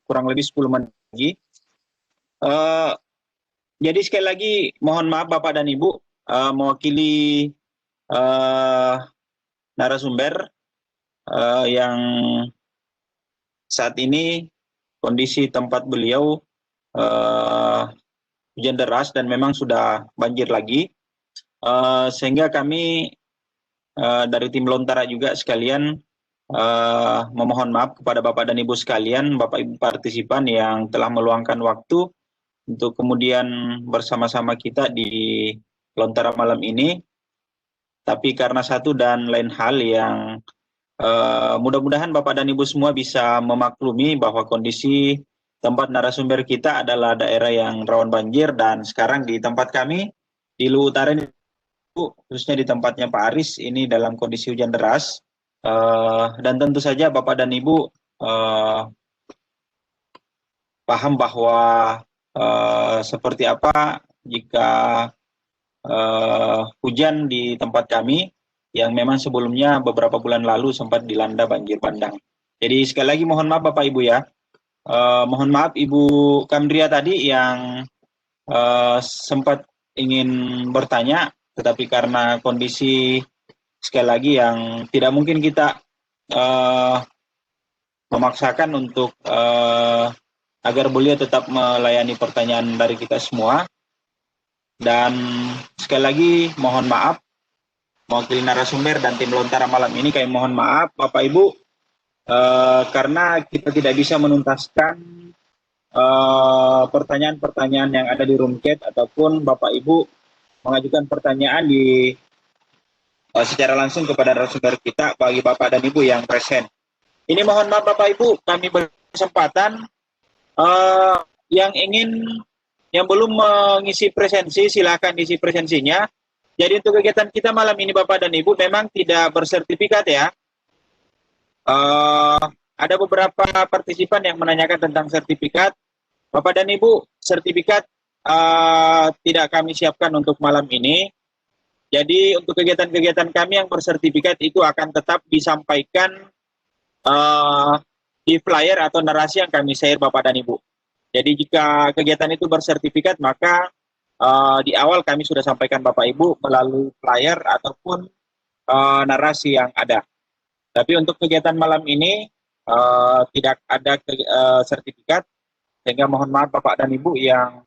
kurang lebih 10 menit lagi. Eh, jadi sekali lagi mohon maaf Bapak dan Ibu, mewakili narasumber yang saat ini kondisi tempat beliau hujan deras dan memang sudah banjir lagi, sehingga kami dari tim Lontara juga sekalian memohon maaf kepada Bapak dan Ibu sekalian, Bapak Ibu partisipan yang telah meluangkan waktu untuk kemudian bersama-sama kita di Lontara malam ini. Tapi karena satu dan lain hal yang mudah-mudahan Bapak dan Ibu semua bisa memaklumi bahwa kondisi tempat narasumber kita adalah daerah yang rawan banjir, dan sekarang di tempat kami di Luwu Utara ini, khususnya di tempatnya Pak Aris ini dalam kondisi hujan deras. Dan tentu saja Bapak dan Ibu paham bahwa seperti apa jika hujan di tempat kami yang memang sebelumnya beberapa bulan lalu sempat dilanda banjir bandang. Jadi sekali lagi mohon maaf Bapak Ibu ya. Mohon maaf Ibu Kamdria tadi yang sempat ingin bertanya, tetapi karena kondisi sekali lagi yang tidak mungkin kita memaksakan untuk agar beliau tetap melayani pertanyaan dari kita semua. Dan sekali lagi mohon maaf mewakili narasumber dan tim Lontara malam ini, kami mohon maaf Bapak Ibu karena kita tidak bisa menuntaskan pertanyaan-pertanyaan yang ada di room chat ataupun Bapak Ibu mengajukan pertanyaan di secara langsung kepada narasumber kita bagi Bapak dan Ibu yang present. Ini mohon maaf Bapak Ibu, kami berkesempatan yang belum mengisi presensi silakan isi presensinya. Jadi untuk kegiatan kita malam ini Bapak dan Ibu memang tidak bersertifikat ya. Ada beberapa partisipan yang menanyakan tentang sertifikat. Bapak dan Ibu, sertifikat tidak kami siapkan untuk malam ini. Jadi untuk kegiatan-kegiatan kami yang bersertifikat itu akan tetap disampaikan di flyer atau narasi yang kami share Bapak dan Ibu. Jadi jika kegiatan itu bersertifikat, maka di awal kami sudah sampaikan Bapak Ibu melalui flyer ataupun narasi yang ada. Tapi untuk kegiatan malam ini tidak ada sertifikat, sehingga mohon maaf Bapak dan Ibu yang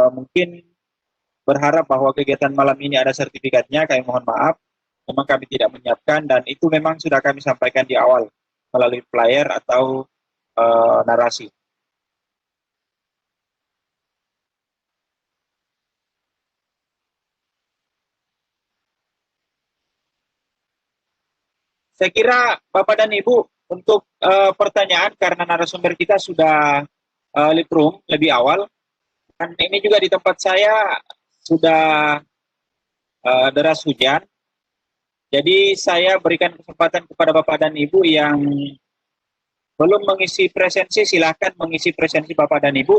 mungkin berharap bahwa kegiatan malam ini ada sertifikatnya, kami mohon maaf, memang kami tidak menyiapkan, dan itu memang sudah kami sampaikan di awal melalui flyer atau narasi. Saya kira Bapak dan Ibu untuk pertanyaan, karena narasumber kita sudah lead room lebih awal, dan ini juga di tempat saya sudah deras hujan. Jadi saya berikan kesempatan kepada Bapak dan Ibu yang belum mengisi presensi, silahkan mengisi presensi Bapak dan Ibu.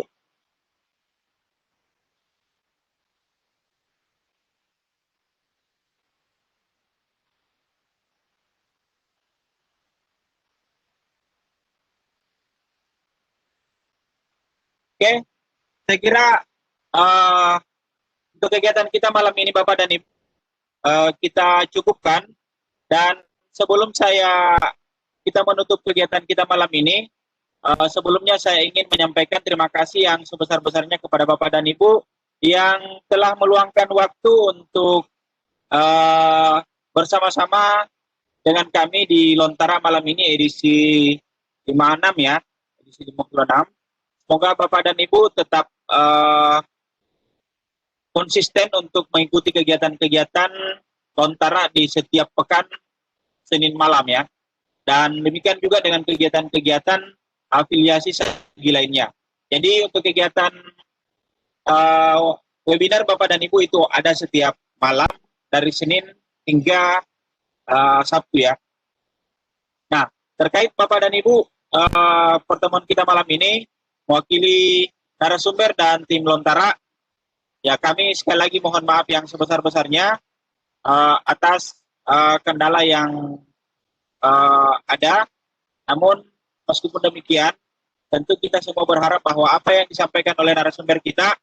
Oke, saya kira untuk kegiatan kita malam ini Bapak dan Ibu kita cukupkan. Dan sebelum kita menutup kegiatan kita malam ini, Sebelumnya saya ingin menyampaikan terima kasih yang sebesar-besarnya kepada Bapak dan Ibu yang telah meluangkan waktu untuk bersama-sama dengan kami di Lontara malam ini edisi 56 ya, edisi 56. Semoga Bapak dan Ibu tetap konsisten untuk mengikuti kegiatan-kegiatan Lontara di setiap pekan Senin malam ya. Dan demikian juga dengan kegiatan-kegiatan afiliasi strategi lainnya. Jadi untuk kegiatan webinar Bapak dan Ibu itu ada setiap malam dari Senin hingga Sabtu ya. Nah, terkait Bapak dan Ibu, pertemuan kita malam ini mewakili narasumber dan tim Lontara, ya kami sekali lagi mohon maaf yang sebesar-besarnya atas kendala yang ada. Namun meskipun demikian, tentu kita semua berharap bahwa apa yang disampaikan oleh narasumber kita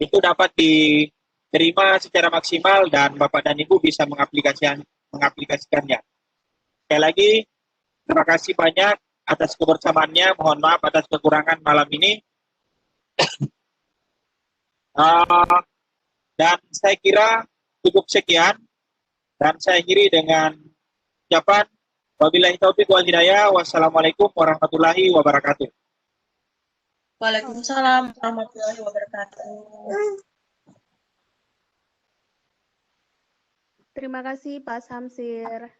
itu dapat diterima secara maksimal dan Bapak dan Ibu bisa mengaplikasikannya. Sekali lagi, terima kasih banyak atas kebersamaannya. Mohon maaf atas kekurangan malam ini. Dan saya kira cukup sekian. Dan saya akhiri dengan ucapan wabillahi taufiq wal hidayah. Wassalamualaikum warahmatullahi wabarakatuh. Waalaikumsalam warahmatullahi wabarakatuh. Terima kasih Pak Samsir.